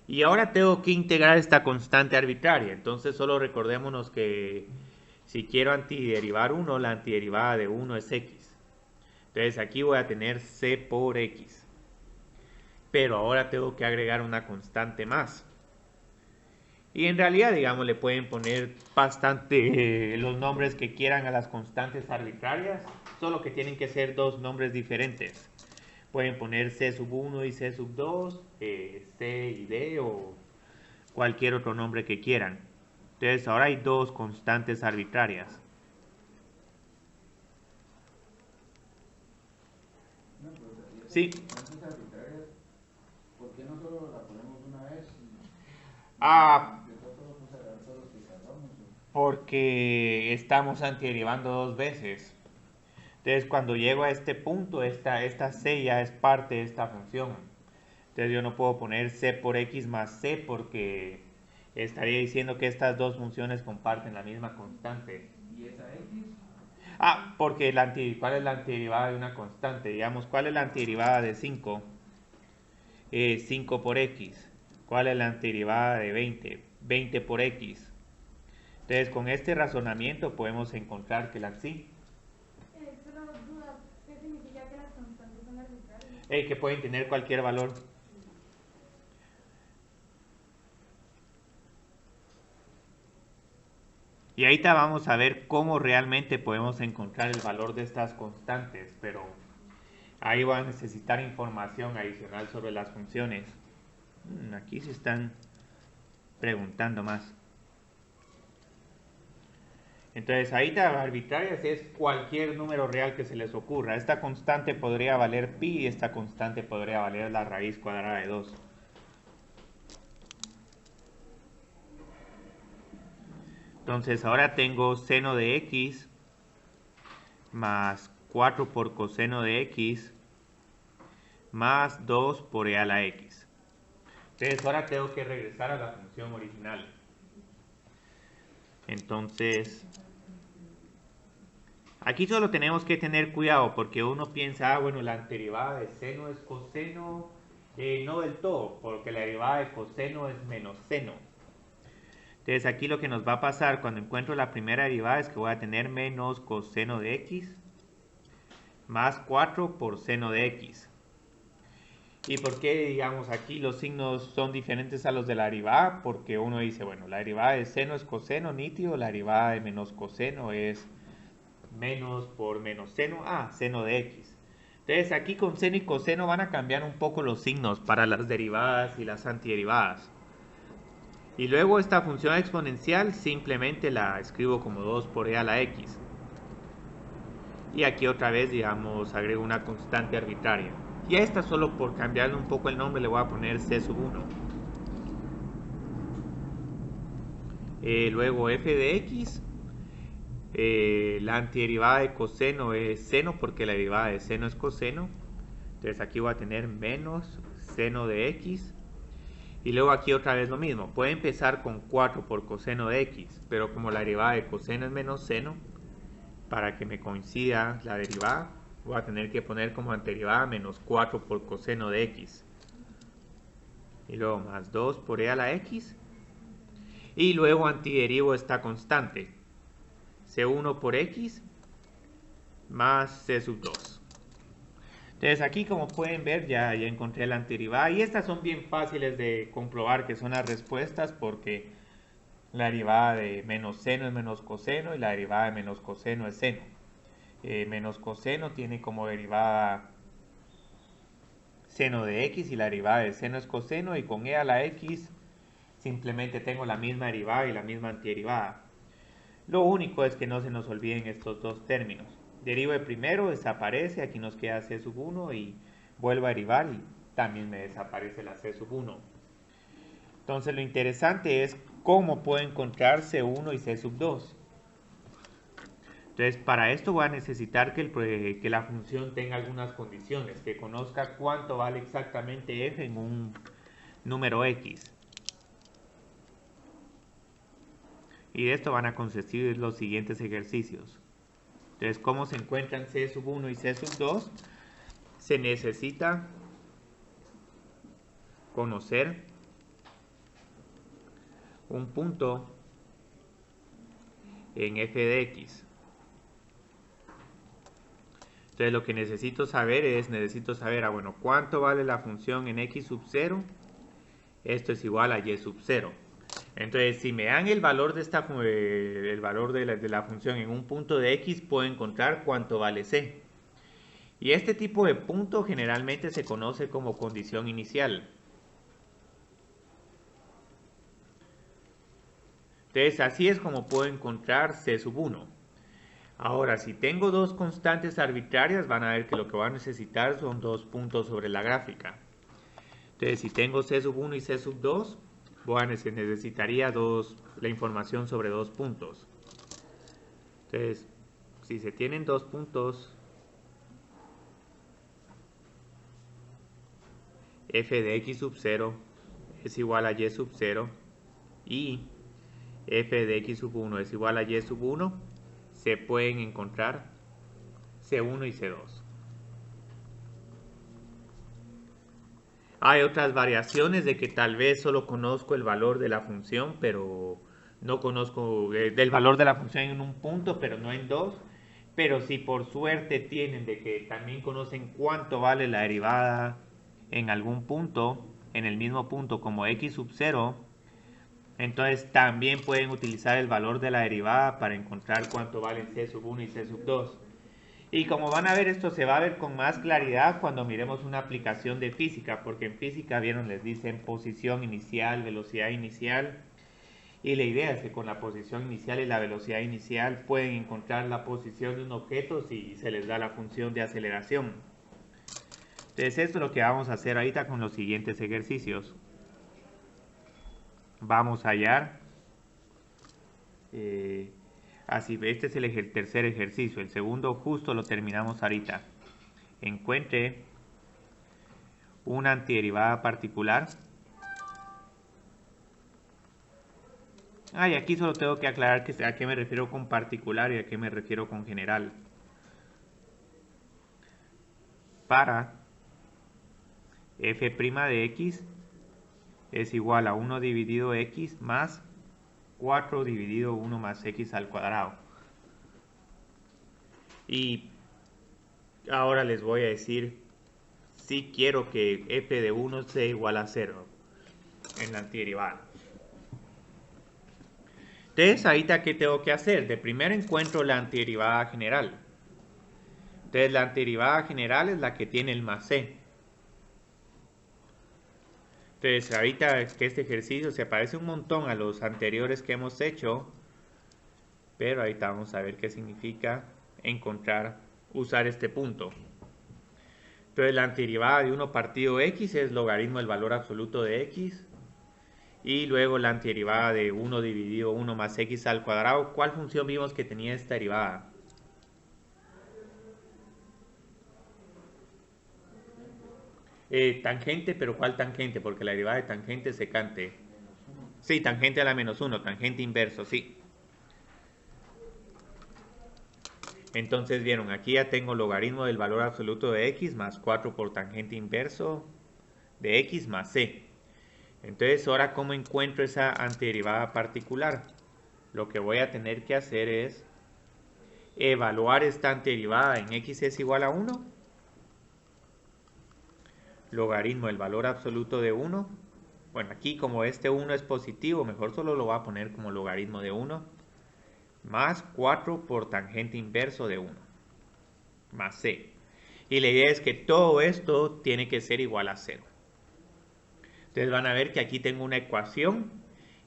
Y ahora tengo que integrar esta constante arbitraria. Entonces solo recordémonos que Si quiero antiderivar 1, la antiderivada de 1 es x. Entonces aquí voy a tener c por x. Pero ahora tengo que agregar una constante más. Y en realidad, digamos, le pueden poner bastante los nombres que quieran a las constantes arbitrarias, solo que tienen que ser dos nombres diferentes. Pueden poner c sub 1 y c sub 2, c y d o cualquier otro nombre que quieran. Entonces ahora hay dos constantes arbitrarias. No, pues, y esas Sí. constantes arbitrarias, ¿por qué no solo la ponemos una vez? De todos modos, vamos a agarrar todos los que cargamos. Porque estamos antiderivando dos veces. Entonces cuando llego a este punto, esta c ya es parte de esta función. Entonces yo no puedo poner c por x más c porque estaría diciendo que estas dos funciones comparten la misma constante. ¿Y esa x? Porque ¿cuál es la antiderivada de una constante? Digamos, ¿cuál es la antiderivada de 5? 5 por x. ¿Cuál es la antiderivada de 20? 20 por x. Entonces con este razonamiento podemos encontrar que Solo duda, ¿qué significa que las constantes son arbitrarias? que pueden tener cualquier valor. Y ahorita vamos a ver cómo realmente podemos encontrar el valor de estas constantes, pero ahí va a necesitar información adicional sobre las funciones. Aquí se están preguntando más. Entonces, ahorita arbitrarias es cualquier número real que se les ocurra. Esta constante podría valer pi y esta constante podría valer la raíz cuadrada de 2. Entonces ahora tengo seno de x más 4 por coseno de x más 2 por e a la x. Entonces ahora tengo que regresar a la función original. Entonces, aquí solo tenemos que tener cuidado porque uno piensa, bueno, la antiderivada de seno es coseno. No del todo, porque la derivada de coseno es menos seno. Entonces aquí lo que nos va a pasar cuando encuentro la primera derivada es que voy a tener menos coseno de x más 4 por seno de x. ¿Y por qué, digamos, aquí los signos son diferentes a los de la derivada? Porque uno dice, bueno, la derivada de seno es coseno nítido, la derivada de menos coseno es menos por menos seno, seno de x. Entonces aquí con seno y coseno van a cambiar un poco los signos para las derivadas y las antiderivadas. Y luego esta función exponencial simplemente la escribo como 2 por e a la x. Y aquí otra vez, digamos, agrego una constante arbitraria. Y a esta solo por cambiarle un poco el nombre le voy a poner c sub 1. Luego f de x. La antiderivada de coseno es seno porque la derivada de seno es coseno. Entonces aquí voy a tener menos seno de x. Y luego aquí otra vez lo mismo. Puede empezar con 4 por coseno de x, pero como la derivada de coseno es menos seno, para que me coincida la derivada, voy a tener que poner como antiderivada menos 4 por coseno de x. Y luego más 2 por e a la x. Y luego antiderivo esta constante. C1 por x más c sub 2. Entonces aquí como pueden ver ya encontré la antiderivada y estas son bien fáciles de comprobar que son las respuestas porque la derivada de menos seno es menos coseno y la derivada de menos coseno es seno. Menos coseno tiene como derivada seno de x y la derivada de seno es coseno y con e a la x simplemente tengo la misma derivada y la misma antiderivada. Lo único es que no se nos olviden estos dos términos. Derivo de primero, desaparece, aquí nos queda c sub 1 y vuelvo a derivar y también me desaparece la c sub 1. Entonces lo interesante es cómo puedo encontrar c1 y c sub 2. Entonces para esto voy a necesitar que la función tenga algunas condiciones, que conozca cuánto vale exactamente f en un número x. Y de esto van a consistir los siguientes ejercicios. Entonces, ¿cómo se encuentran c sub 1 y c sub 2? Se necesita conocer un punto en f de x. Entonces lo que necesito saber, bueno, ¿cuánto vale la función en x sub 0? Esto es igual a y sub 0. Entonces, si me dan el valor de la función en un punto de x, puedo encontrar cuánto vale c. Y este tipo de punto generalmente se conoce como condición inicial. Entonces, así es como puedo encontrar c sub 1. Ahora, si tengo dos constantes arbitrarias, van a ver que lo que voy a necesitar son dos puntos sobre la gráfica. Entonces, si tengo c sub 1 y c sub 2, necesitaría la información sobre dos puntos. Entonces, si se tienen dos puntos, f de x sub 0 es igual a y sub 0 y f de x sub 1 es igual a y sub 1, se pueden encontrar C1 y C2. Hay otras variaciones de que tal vez solo conozco el valor de la función, pero no conozco del valor de la función en un punto, pero no en dos. Pero si por suerte tienen de que también conocen cuánto vale la derivada en algún punto, en el mismo punto como x sub 0, entonces también pueden utilizar el valor de la derivada para encontrar cuánto valen c sub 1 y c sub 2. Y como van a ver, esto se va a ver con más claridad cuando miremos una aplicación de física, porque en física, vieron, les dicen posición inicial, velocidad inicial. Y la idea es que con la posición inicial y la velocidad inicial pueden encontrar la posición de un objeto si se les da la función de aceleración. Entonces esto es lo que vamos a hacer ahorita con los siguientes ejercicios. Vamos a hallar, así, este es el tercer ejercicio, el segundo justo lo terminamos ahorita. Encuentre una antiderivada particular. Y aquí solo tengo que aclarar a qué me refiero con particular y a qué me refiero con general. Para f' de x es igual a 1 dividido x más 4 dividido 1 más x al cuadrado. Y ahora les voy a decir si quiero que f de 1 sea igual a 0 en la antiderivada. Entonces, ahorita, ¿qué tengo que hacer? De primero encuentro la antiderivada general. Entonces, la antiderivada general es la que tiene el más c. Entonces, ahorita que este ejercicio se parece un montón a los anteriores que hemos hecho, pero ahorita vamos a ver qué significa usar este punto. Entonces, la antiderivada de 1 partido x es logaritmo del valor absoluto de x. Y luego la antiderivada de 1 dividido 1 más x al cuadrado. ¿Cuál función vimos que tenía esta derivada? Tangente, pero ¿cuál tangente? Porque la derivada de tangente es secante. Sí, tangente a la menos 1, tangente inverso, sí. Entonces vieron, aquí ya tengo logaritmo del valor absoluto de x más 4 por tangente inverso de x más c. Entonces, ahora, ¿cómo encuentro esa antiderivada particular? Lo que voy a tener que hacer es evaluar esta antiderivada en x es igual a 1. Logaritmo del valor absoluto de 1. Bueno, aquí como este 1 es positivo, mejor solo lo voy a poner como logaritmo de 1. Más 4 por tangente inverso de 1. Más c. Y la idea es que todo esto tiene que ser igual a 0. Entonces van a ver que aquí tengo una ecuación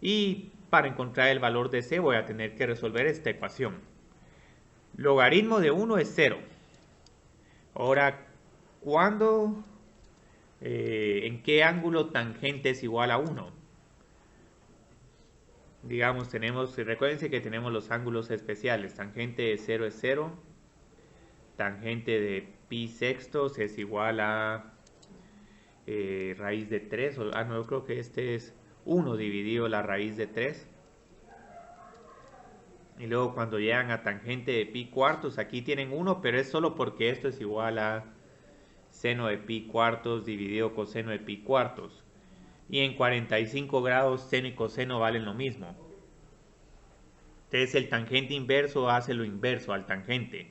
y para encontrar el valor de c voy a tener que resolver esta ecuación. Logaritmo de 1 es 0. Ahora, ¿en qué ángulo tangente es igual a 1? Digamos, recuérdense que tenemos los ángulos especiales. Tangente de 0 es 0. Tangente de pi sextos es igual a raíz de 3, no, yo creo que este es 1 dividido la raíz de 3. Y luego cuando llegan a tangente de pi cuartos, aquí tienen 1, pero es solo porque esto es igual a seno de pi cuartos dividido coseno de pi cuartos. Y en 45 grados seno y coseno valen lo mismo. Entonces el tangente inverso hace lo inverso al tangente.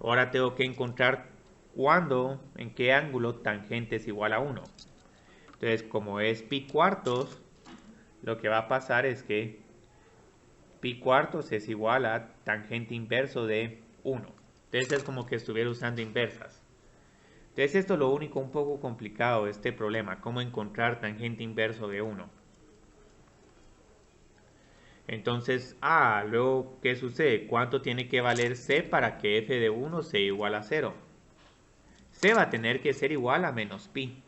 Ahora tengo que encontrar cuándo, en qué ángulo tangente es igual a 1. Entonces, como es pi cuartos, lo que va a pasar es que pi cuartos es igual a tangente inverso de 1. Entonces es como que estuviera usando inversas. Entonces esto es lo único un poco complicado de este problema, cómo encontrar tangente inverso de 1. Entonces, luego, ¿qué sucede? ¿Cuánto tiene que valer c para que f de 1 sea igual a 0? C va a tener que ser igual a menos pi.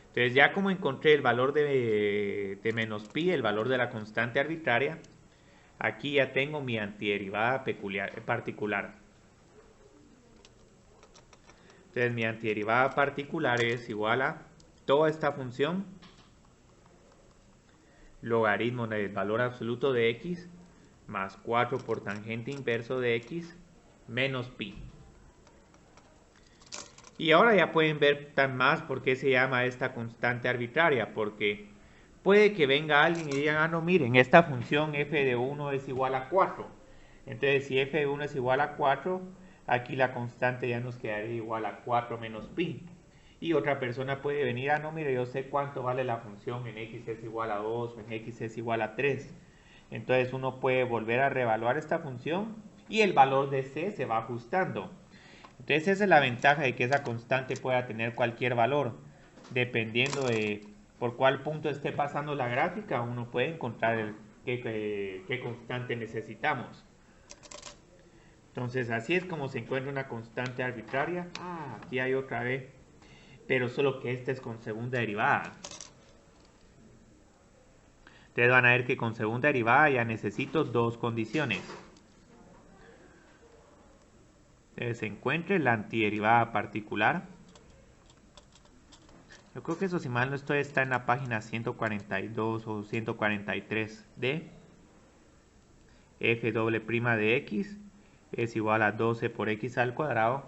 Entonces ya como encontré el valor de menos pi, el valor de la constante arbitraria, aquí ya tengo mi antiderivada particular. Entonces mi antiderivada particular es igual a toda esta función, logaritmo del valor absoluto de x, más 4 por tangente inverso de x, menos pi. Y ahora ya pueden ver tan más por qué se llama esta constante arbitraria, porque puede que venga alguien y diga, no, miren, esta función f de 1 es igual a 4. Entonces, si f de 1 es igual a 4, aquí la constante ya nos quedaría igual a 4 menos pi. Y otra persona puede venir, no, mire, yo sé cuánto vale la función en x es igual a 2 o en x es igual a 3. Entonces, uno puede volver a reevaluar esta función y el valor de c se va ajustando. Entonces esa es la ventaja de que esa constante pueda tener cualquier valor. Dependiendo de por cuál punto esté pasando la gráfica, uno puede encontrar qué constante necesitamos. Entonces así es como se encuentra una constante arbitraria. Aquí hay otra vez, pero solo que esta es con segunda derivada. Ustedes van a ver que con segunda derivada ya necesito dos condiciones. Se encuentre la antiderivada particular. Yo creo que eso, si mal no estoy, está en la página 142 o 143 de f doble prima de x es igual a 12 por x al cuadrado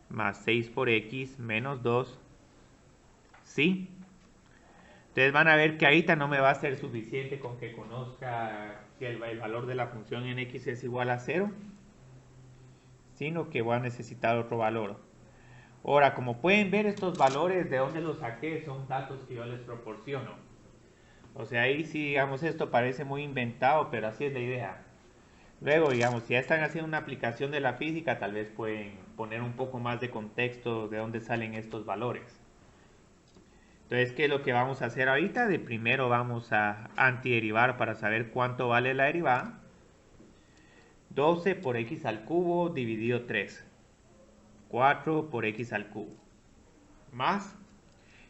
más 6 por x menos 2. ¿Sí? Ustedes van a ver que ahorita no me va a ser suficiente con que conozca que el valor de la función en x es igual a 0. Sino que voy a necesitar otro valor. Ahora, como pueden ver, estos valores de dónde los saqué son datos que yo les proporciono. O sea, ahí sí, digamos, esto parece muy inventado, pero así es la idea. Luego, digamos, si ya están haciendo una aplicación de la física, tal vez pueden poner un poco más de contexto de dónde salen estos valores. Entonces, ¿qué es lo que vamos a hacer ahorita? De primero vamos a antiderivar para saber cuánto vale la derivada. 12 por x al cubo dividido 3. 4 por x al cubo. Más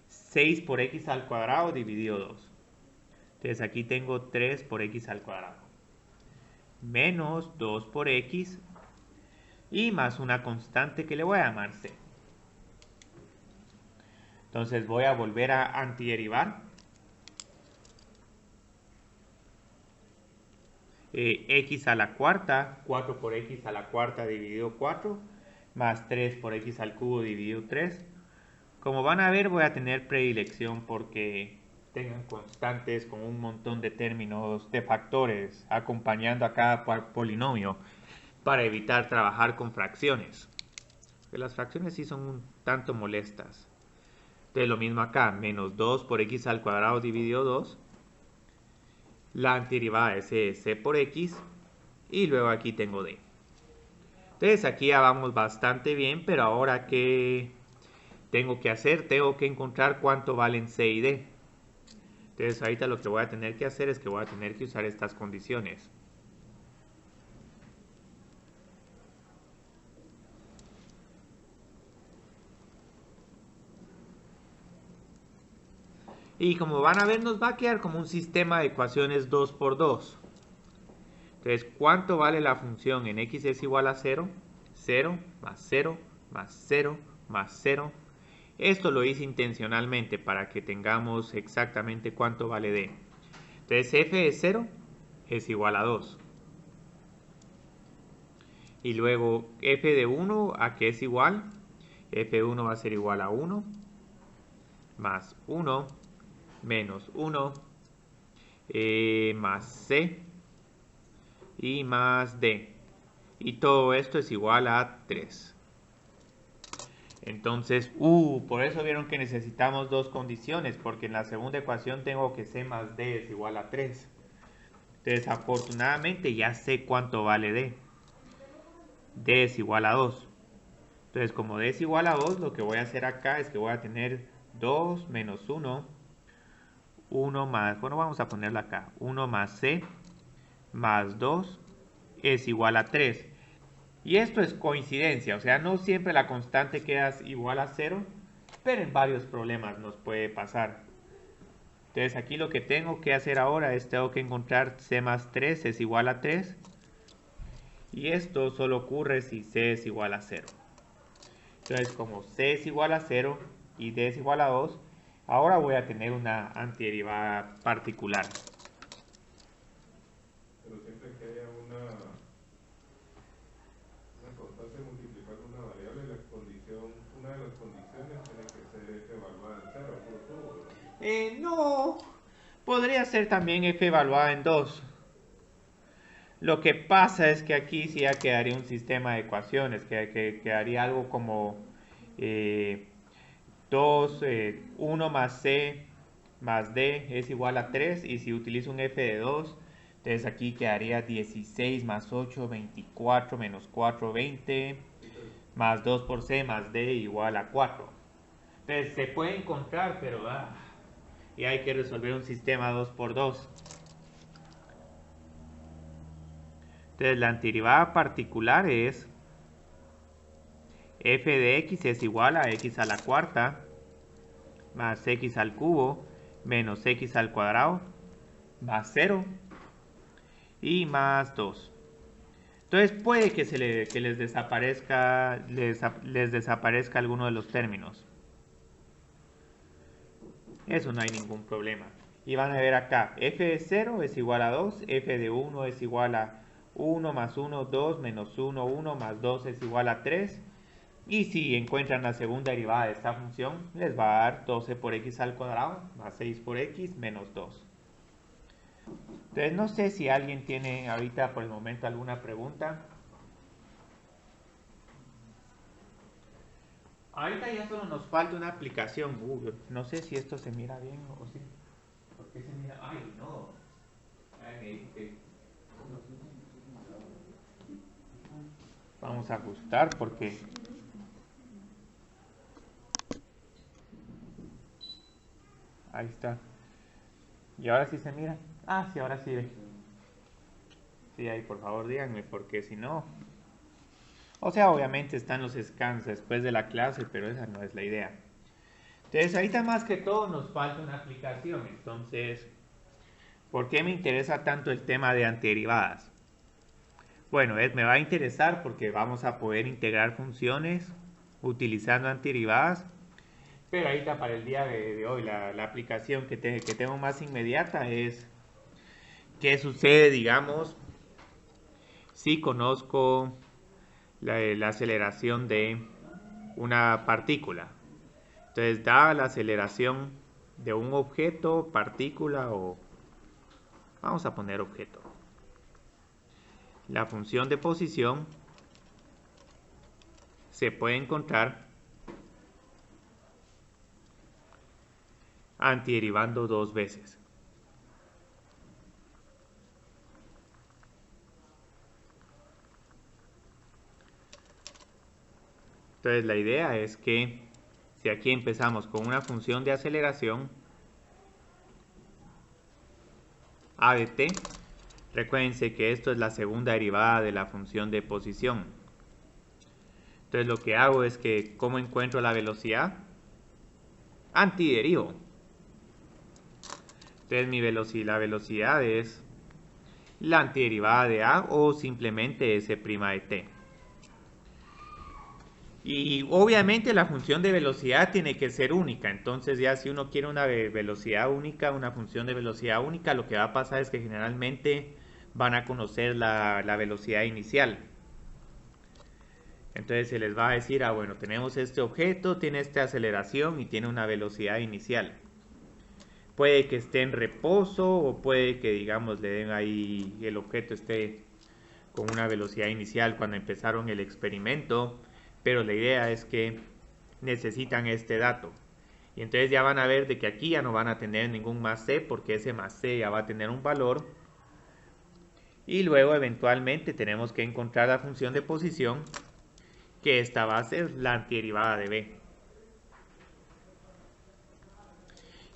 6 por x al cuadrado dividido 2. Entonces aquí tengo 3 por x al cuadrado. Menos 2 por x. Y más una constante que le voy a llamar c. Entonces voy a volver a antiderivar. X a la cuarta, 4 por x a la cuarta dividido 4, más 3 por x al cubo dividido 3. Como van a ver, voy a tener predilección porque tengan constantes con un montón de términos, de factores, acompañando a cada polinomio para evitar trabajar con fracciones. Porque las fracciones sí son un tanto molestas. Entonces lo mismo acá, menos 2 por x al cuadrado dividido 2. La antiderivada es c por x y luego aquí tengo d. Entonces aquí ya vamos bastante bien, pero ahora ¿qué tengo que hacer? Tengo que encontrar cuánto valen c y d. Entonces ahorita lo que voy a tener que hacer es que voy a tener que usar estas condiciones. Y como van a ver, nos va a quedar como un sistema de ecuaciones 2 por 2. Entonces, ¿cuánto vale la función en x es igual a 0? 0 más 0 más 0 más 0. Esto lo hice intencionalmente para que tengamos exactamente cuánto vale d. Entonces, f de 0 es igual a 2. Y luego, f de 1, ¿a qué es igual? f de 1 va a ser igual a 1 más 1 menos 1 más C y más D. Y todo esto es igual a 3. Entonces, por eso vieron que necesitamos dos condiciones, porque en la segunda ecuación tengo que C más D es igual a 3. Entonces, afortunadamente ya sé cuánto vale D. D es igual a 2. Entonces, como D es igual a 2, lo que voy a hacer acá es que voy a tener 2 menos 1, 1 más, bueno, vamos a ponerla acá, 1 más C más 2 es igual a 3. Y esto es coincidencia, o sea, no siempre la constante queda igual a 0, pero en varios problemas nos puede pasar. Entonces aquí lo que tengo que hacer ahora es tengo que encontrar C más 3 es igual a 3. Y esto solo ocurre si C es igual a 0. Entonces como C es igual a 0 y D es igual a 2, ahora voy a tener una antiderivada particular. Pero siempre que haya una constante multiplicando una variable, una de las condiciones tiene que ser f evaluada en 0, puro tubo, No, podría ser también F evaluada en 2. Lo que pasa es que aquí sí ya quedaría un sistema de ecuaciones, que quedaría algo como 1 más C más D es igual a 3, y si utilizo un F de 2, entonces aquí quedaría 16 más 8, 24 menos 4, 20, más 2 por C más D igual a 4. Entonces se puede encontrar, pero y hay que resolver un sistema 2 por 2. Entonces la antiderivada particular es f de x es igual a x a la cuarta más x al cubo menos x al cuadrado más 0 y más 2. Entonces puede que, les desaparezca alguno de los términos. Eso no hay ningún problema. Y van a ver acá, f de 0 es igual a 2, f de 1 es igual a 1 más 1, 2 menos 1, 1 más 2 es igual a 3. Y si encuentran la segunda derivada de esta función, les va a dar 12 por x al cuadrado más 6 por x menos 2. Entonces no sé si alguien tiene ahorita por el momento alguna pregunta. Ahorita ya solo nos falta una aplicación. No sé si esto se mira bien o sí. ¿Por qué se mira? Ay, no. Vamos a ajustar porque... Ahí está. ¿Y ahora sí se mira? Ah, sí, ahora sí ve. Sí, ahí por favor díganme, porque si no... O sea, obviamente están los scans después de la clase, pero esa no es la idea. Entonces, ahorita más que todo nos falta una aplicación. Entonces, ¿por qué me interesa tanto el tema de antiderivadas? Bueno, me va a interesar porque vamos a poder integrar funciones utilizando antiderivadas. Pero ahorita para el día de hoy, la aplicación que tengo más inmediata es qué sucede, digamos, si conozco la aceleración de una partícula. Entonces, dada la aceleración de un objeto, partícula o... Vamos a poner objeto. La función de posición se puede encontrar antiderivando dos veces. Entonces la idea es que si aquí empezamos con una función de aceleración a de t, recuérdense que esto es la segunda derivada de la función de posición. Entonces lo que hago es que, ¿cómo encuentro la velocidad? Antiderivo. Entonces la velocidad es la antiderivada de a o simplemente s' de t. Y obviamente la función de velocidad tiene que ser única. Entonces ya si uno quiere una velocidad única, una función de velocidad única, lo que va a pasar es que generalmente van a conocer la velocidad inicial. Entonces se les va a decir, bueno, tenemos este objeto, tiene esta aceleración y tiene una velocidad inicial. puede que esté en reposo o puede que, digamos, le den ahí el objeto esté con una velocidad inicial cuando empezaron el experimento, pero la idea es que necesitan este dato. Y entonces ya van a ver de que aquí ya no van a tener ningún más c, porque ese más c ya va a tener un valor. Y luego eventualmente tenemos que encontrar la función de posición, que esta va a ser la antiderivada de b.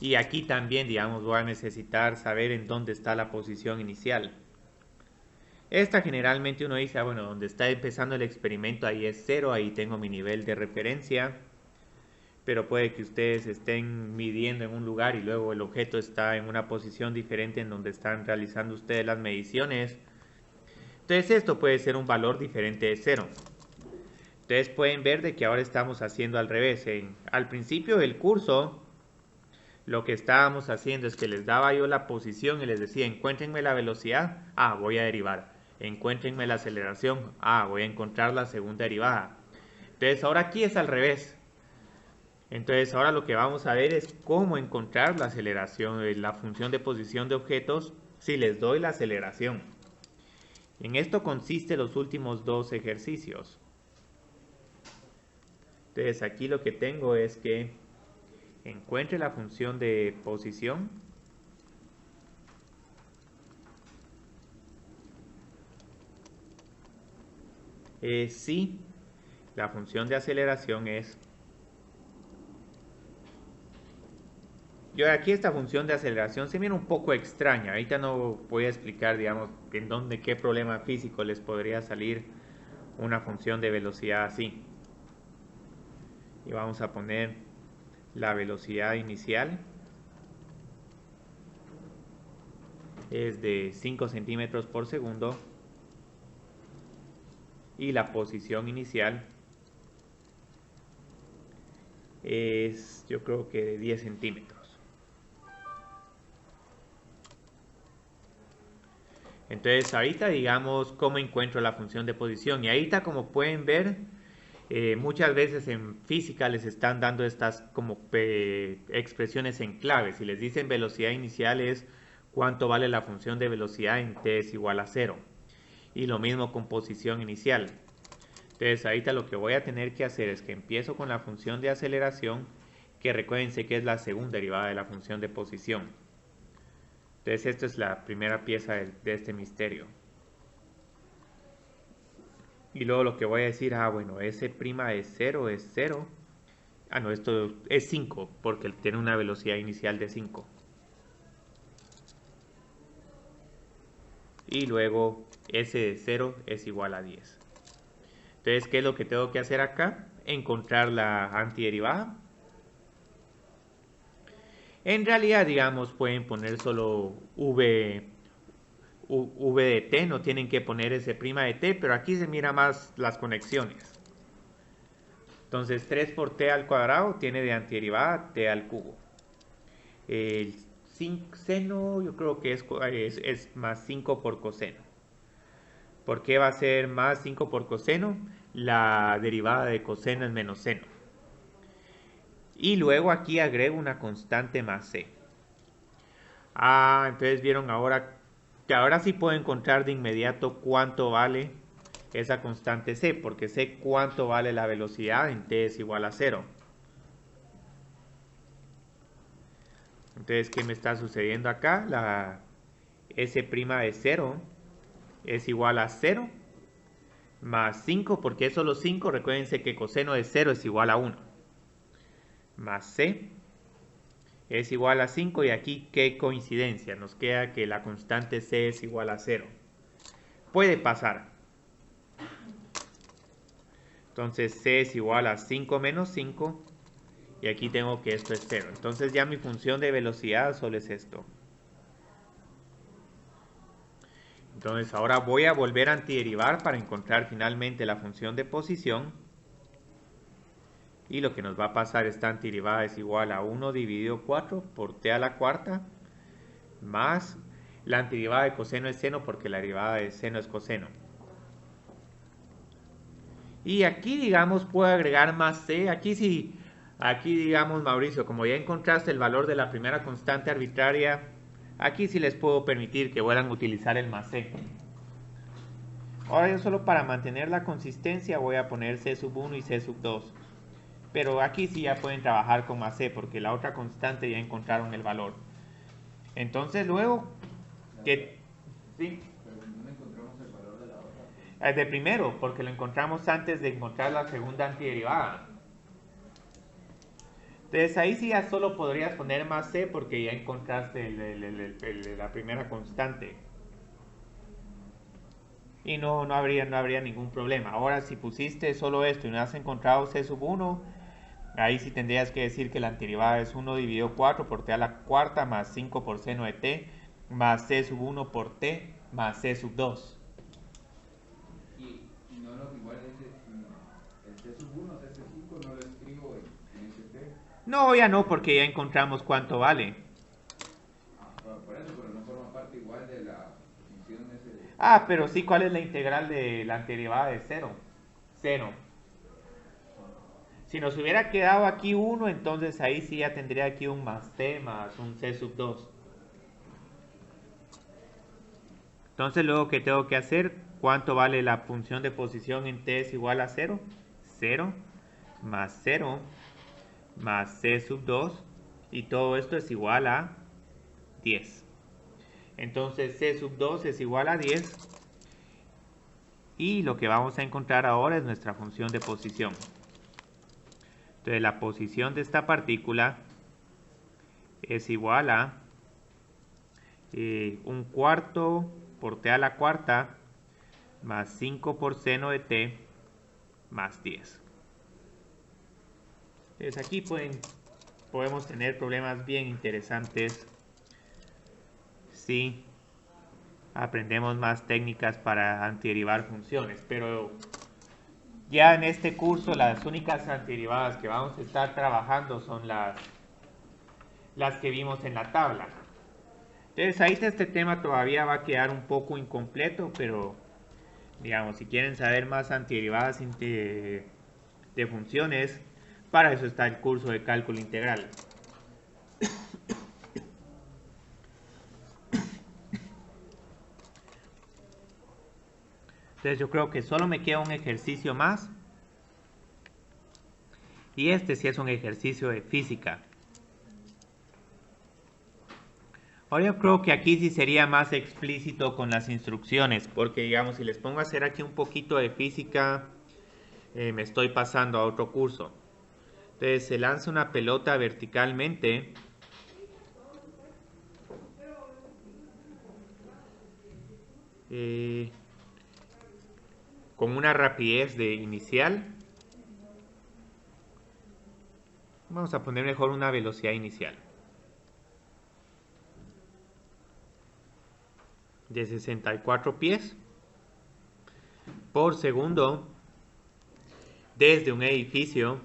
Y aquí también, digamos, voy a necesitar saber en dónde está la posición inicial. Esta generalmente uno dice, bueno, donde está empezando el experimento ahí es 0, ahí tengo mi nivel de referencia. Pero puede que ustedes estén midiendo en un lugar y luego el objeto está en una posición diferente en donde están realizando ustedes las mediciones. Entonces esto puede ser un valor diferente de 0. Entonces pueden ver de que ahora estamos haciendo al revés. Al principio del curso, lo que estábamos haciendo es que les daba yo la posición y les decía, encuéntrenme la velocidad, voy a derivar. Encuéntrenme la aceleración, voy a encontrar la segunda derivada. Entonces ahora aquí es al revés. Entonces ahora lo que vamos a ver es cómo encontrar la aceleración, la función de posición de objetos si les doy la aceleración. En esto consiste los últimos dos ejercicios. Entonces aquí lo que tengo es que encuentre la función de posición. Si la función de aceleración es... Yo aquí esta función de aceleración se mira un poco extraña. Ahorita no voy a explicar, digamos, en dónde, qué problema físico les podría salir una función de velocidad así. Y vamos a poner la velocidad inicial. Es de 5 centímetros por segundo. Y la posición inicial es, yo creo que de 10 centímetros. Entonces ahorita digamos cómo encuentro la función de posición. Y ahorita como pueden ver, muchas veces en física les están dando estas como expresiones en claves. Y les dicen velocidad inicial es cuánto vale la función de velocidad en t es igual a 0. Y lo mismo con posición inicial. Entonces ahorita lo que voy a tener que hacer es que empiezo con la función de aceleración, que recuérdense que es la segunda derivada de la función de posición. Entonces esta es la primera pieza de este misterio. Y luego lo que voy a decir, bueno, S' de 0 es 0. No, esto es 5, porque tiene una velocidad inicial de 5. Y luego S de 0 es igual a 10. Entonces, ¿qué es lo que tengo que hacer acá? Encontrar la antiderivada. En realidad, digamos, pueden poner solo v de t, no tienen que poner S' de t, pero aquí se mira más las conexiones. Entonces 3 por t al cuadrado tiene de antiderivada t al cubo. El seno yo creo que es más 5 por coseno. ¿Por qué va a ser más 5 por coseno? La derivada de coseno es menos seno. Y luego aquí agrego una constante más c. Entonces vieron ahora que ahora sí puedo encontrar de inmediato cuánto vale esa constante c, porque sé cuánto vale la velocidad en t es igual a 0. Entonces, ¿qué me está sucediendo acá? La S' de 0 es igual a 0 más 5, porque es solo 5, recuérdense que coseno de 0 es igual a 1. Más c es igual a 5 y aquí qué coincidencia, nos queda que la constante c es igual a 0. Puede pasar. Entonces c es igual a 5 menos 5 y aquí tengo que esto es 0. Entonces ya mi función de velocidad solo es esto. Entonces ahora voy a volver a antiderivar para encontrar finalmente la función de posición. Y lo que nos va a pasar, esta antiderivada es igual a 1 dividido 4 por t a la cuarta más la antiderivada de coseno es seno porque la derivada de seno es coseno. Y aquí digamos puedo agregar más c. Aquí sí Aquí digamos, Mauricio, como ya encontraste el valor de la primera constante arbitraria, aquí sí les puedo permitir que vuelvan a utilizar el más c. Ahora yo solo para mantener la consistencia voy a poner c sub 1 y c sub 2. Pero aquí sí ya pueden trabajar con más c porque la otra constante ya encontraron el valor. Entonces luego, que sí, Pero no encontramos el valor de la otra. es de primero, porque lo encontramos antes de encontrar la segunda antiderivada. Entonces ahí sí ya solo podrías poner más c porque ya encontraste la primera constante. Y no habría ningún problema. Ahora si pusiste solo esto y no has encontrado c sub 1, ahí sí tendrías que decir que la antiderivada es 1 dividido 4 por t a la cuarta más 5 por seno de t más c sub 1 por t más c sub 2. Y no lo igual el C sub 1, C sub 5 no lo escribo en ese T. No, ya no, porque ya encontramos cuánto vale. Por eso, pero no forma parte igual de la función ese. Ah, pero sí, ¿cuál es la integral de la antiderivada de 0? 0. Si nos hubiera quedado aquí 1, entonces ahí sí ya tendría aquí un más t más un c sub 2. Entonces luego, ¿qué tengo que hacer? ¿Cuánto vale la función de posición en t es igual a 0? 0 más c sub 2 y todo esto es igual a 10. Entonces c sub 2 es igual a 10 y lo que vamos a encontrar ahora es nuestra función de posición. Entonces la posición de esta partícula es igual a 1/4 por t a la cuarta más 5 por seno de t más 10. Entonces aquí podemos tener problemas bien interesantes si aprendemos más técnicas para antiderivar funciones, pero ya en este curso las únicas antiderivadas que vamos a estar trabajando son las que vimos en la tabla. Entonces ahí este tema todavía va a quedar un poco incompleto, pero digamos, si quieren saber más antiderivadas de funciones, para eso está el curso de cálculo integral. Entonces yo creo que solo me queda un ejercicio más. Y este sí es un ejercicio de física. Ahora yo creo que aquí sí sería más explícito con las instrucciones, porque digamos, si les pongo a hacer aquí un poquito de física, me estoy pasando a otro curso. Entonces se lanza una pelota verticalmente con una rapidez de inicial. Vamos a poner mejor una velocidad inicial de 64 pies por segundo desde un edificio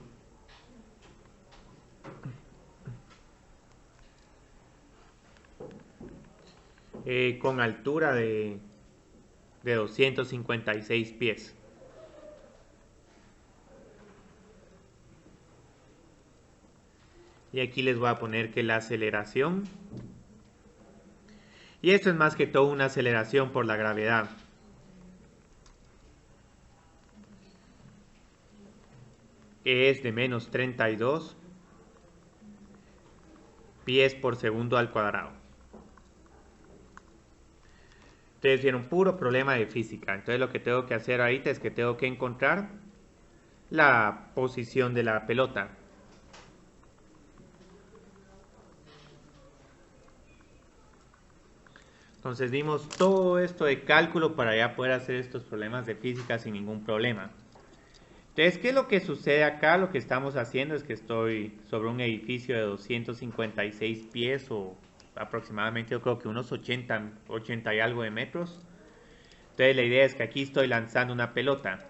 con altura de 256 pies. Y aquí les voy a poner que la aceleración, y esto es más que todo una aceleración por la gravedad, es de menos 32 pies por segundo al cuadrado. Ustedes vieron puro problema de física. Entonces lo que tengo que hacer ahorita es que tengo que encontrar la posición de la pelota. Entonces vimos todo esto de cálculo para ya poder hacer estos problemas de física sin ningún problema. Entonces, ¿qué es lo que sucede acá? Lo que estamos haciendo es que estoy sobre un edificio de 256 pies o aproximadamente, yo creo que unos 80 y algo de metros. Entonces la idea es que aquí estoy lanzando una pelota.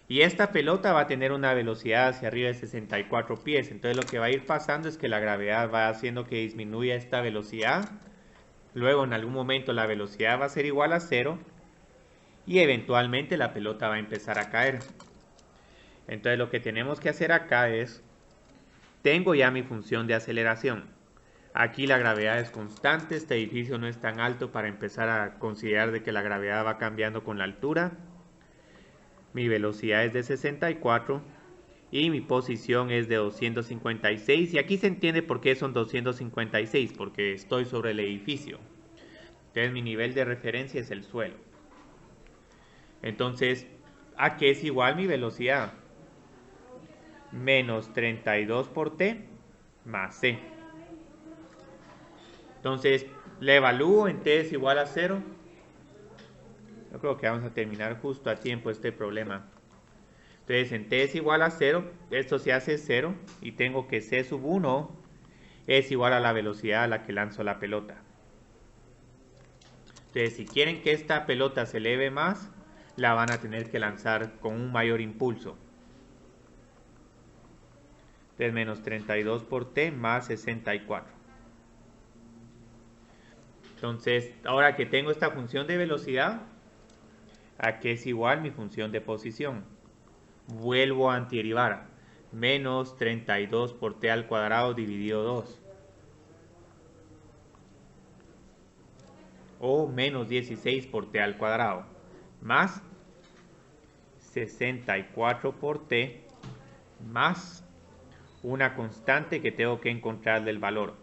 Y esta pelota va a tener una velocidad hacia arriba de 64 pies. Entonces lo que va a ir pasando es que la gravedad va haciendo que disminuya esta velocidad. Luego en algún momento la velocidad va a ser igual a 0. Y eventualmente la pelota va a empezar a caer. Entonces lo que tenemos que hacer acá es tengo ya mi función de aceleración. Aquí la gravedad es constante, este edificio no es tan alto para empezar a considerar de que la gravedad va cambiando con la altura. Mi velocidad es de 64 y mi posición es de 256. Y aquí se entiende por qué son 256, porque estoy sobre el edificio. Entonces mi nivel de referencia es el suelo. Entonces, ¿a qué es igual mi velocidad? Menos 32 por t más c. Entonces, le evalúo en t es igual a 0. Yo creo que vamos a terminar justo a tiempo este problema. Entonces, en t es igual a 0, esto se hace 0 y tengo que c sub 1 es igual a la velocidad a la que lanzo la pelota. Entonces, si quieren que esta pelota se eleve más, la van a tener que lanzar con un mayor impulso. Entonces, menos 32 por t más 64. Entonces, ahora que tengo esta función de velocidad, ¿a qué es igual mi función de posición? Vuelvo a antiderivar. Menos 32 por t al cuadrado dividido 2. O menos 16 por t al cuadrado. Más 64 por t más una constante que tengo que encontrar del valor.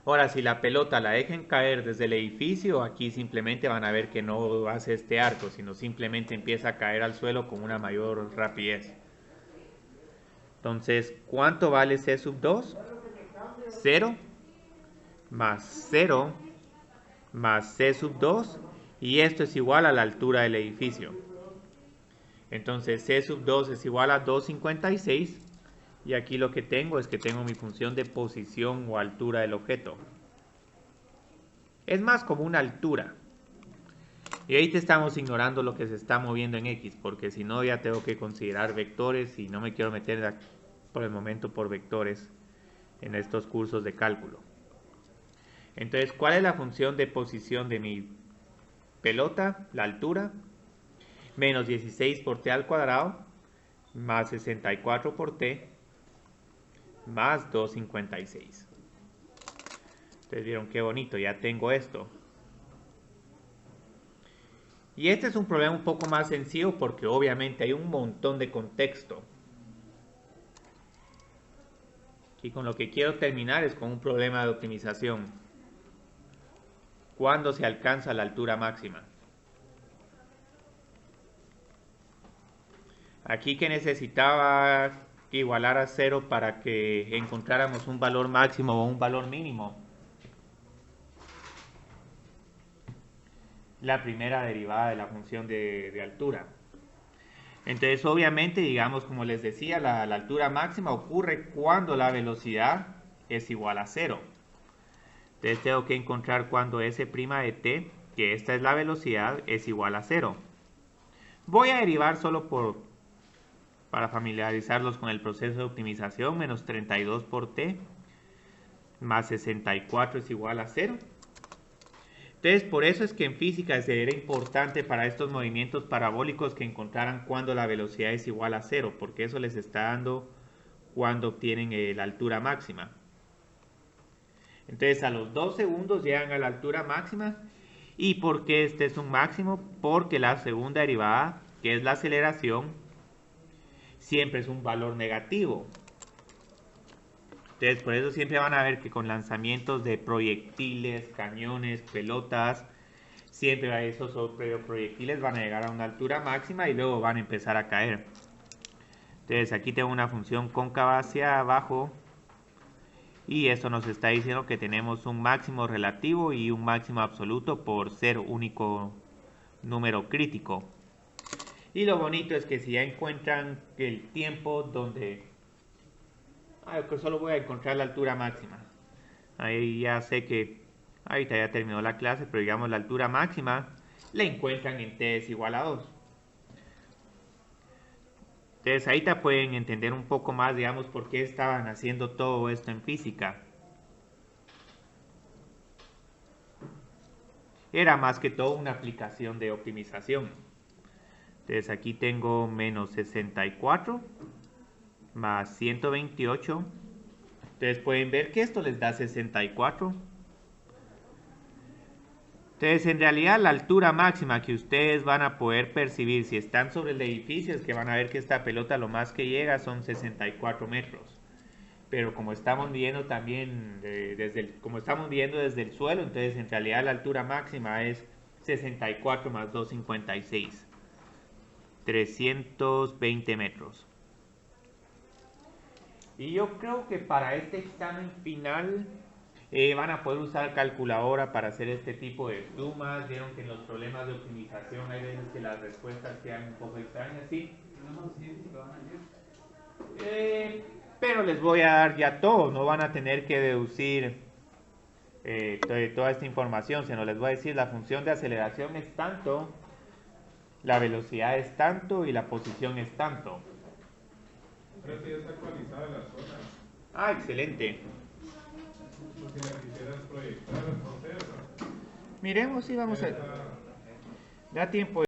Ahora, si la pelota la dejen caer desde el edificio, aquí simplemente van a ver que no hace este arco, sino simplemente empieza a caer al suelo con una mayor rapidez. Entonces, ¿cuánto vale c sub 2? 0 más 0 más c sub 2, y esto es igual a la altura del edificio. Entonces, c sub 2 es igual a 256. Y aquí lo que tengo es que tengo mi función de posición o altura del objeto. Es más como una altura. Y ahí te estamos ignorando lo que se está moviendo en X, porque si no ya tengo que considerar vectores y no me quiero meter por el momento por vectores en estos cursos de cálculo. Entonces, ¿cuál es la función de posición de mi pelota? La altura. Menos 16 por t al cuadrado más 64 por t más 256. Ustedes vieron qué bonito, ya tengo esto. Y este es un problema un poco más sencillo porque obviamente hay un montón de contexto. Y con lo que quiero terminar es con un problema de optimización. ¿Cuándo se alcanza la altura máxima? Aquí que necesitaba igualar a 0 para que encontráramos un valor máximo o un valor mínimo. La primera derivada de la función de altura. Entonces, obviamente, digamos, como les decía, la altura máxima ocurre cuando la velocidad es igual a 0. Entonces, tengo que encontrar cuando S' de t, que esta es la velocidad, es igual a 0. Voy a derivar solo para familiarizarlos con el proceso de optimización. Menos 32 por t más 64 es igual a 0. Entonces, por eso es que en física era importante para estos movimientos parabólicos que encontraran cuando la velocidad es igual a 0, porque eso les está dando cuando obtienen la altura máxima. Entonces, a los 2 segundos llegan a la altura máxima. ¿Y por qué este es un máximo? Porque la segunda derivada, que es la aceleración, siempre es un valor negativo. Entonces, por eso siempre van a ver que con lanzamientos de proyectiles, cañones, pelotas, siempre esos proyectiles van a llegar a una altura máxima y luego van a empezar a caer. Entonces, aquí tengo una función cóncava hacia abajo y eso nos está diciendo que tenemos un máximo relativo y un máximo absoluto por ser único número crítico. Y lo bonito es que si ya encuentran el tiempo donde... solo voy a encontrar la altura máxima. Ahí ya sé que ahorita ya terminó la clase, pero digamos la altura máxima la encuentran en t es igual a 2. Entonces ahorita pueden entender un poco más, digamos, por qué estaban haciendo todo esto en física. Era más que todo una aplicación de optimización. Entonces aquí tengo menos 64 más 128. Ustedes pueden ver que esto les da 64. Entonces, en realidad, la altura máxima que ustedes van a poder percibir si están sobre el edificio es que van a ver que esta pelota lo más que llega son 64 metros. Pero como estamos viendo también desde el suelo, entonces en realidad la altura máxima es 64 más 256. 320 metros. Y yo creo que para este examen final van a poder usar calculadora para hacer este tipo de sumas. Vieron que en los problemas de optimización hay veces que las respuestas quedan un poco extrañas, ¿sí? Pero les voy a dar ya todo, no van a tener que deducir toda esta información, sino les voy a decir la función de aceleración es tanto, la velocidad es tanto y la posición es tanto. Pero si ya está actualizada la zona. Ah, excelente. Pues si la quisieras proyectar, no sé, ¿no? Miremos si vamos Ya a... está. Da tiempo.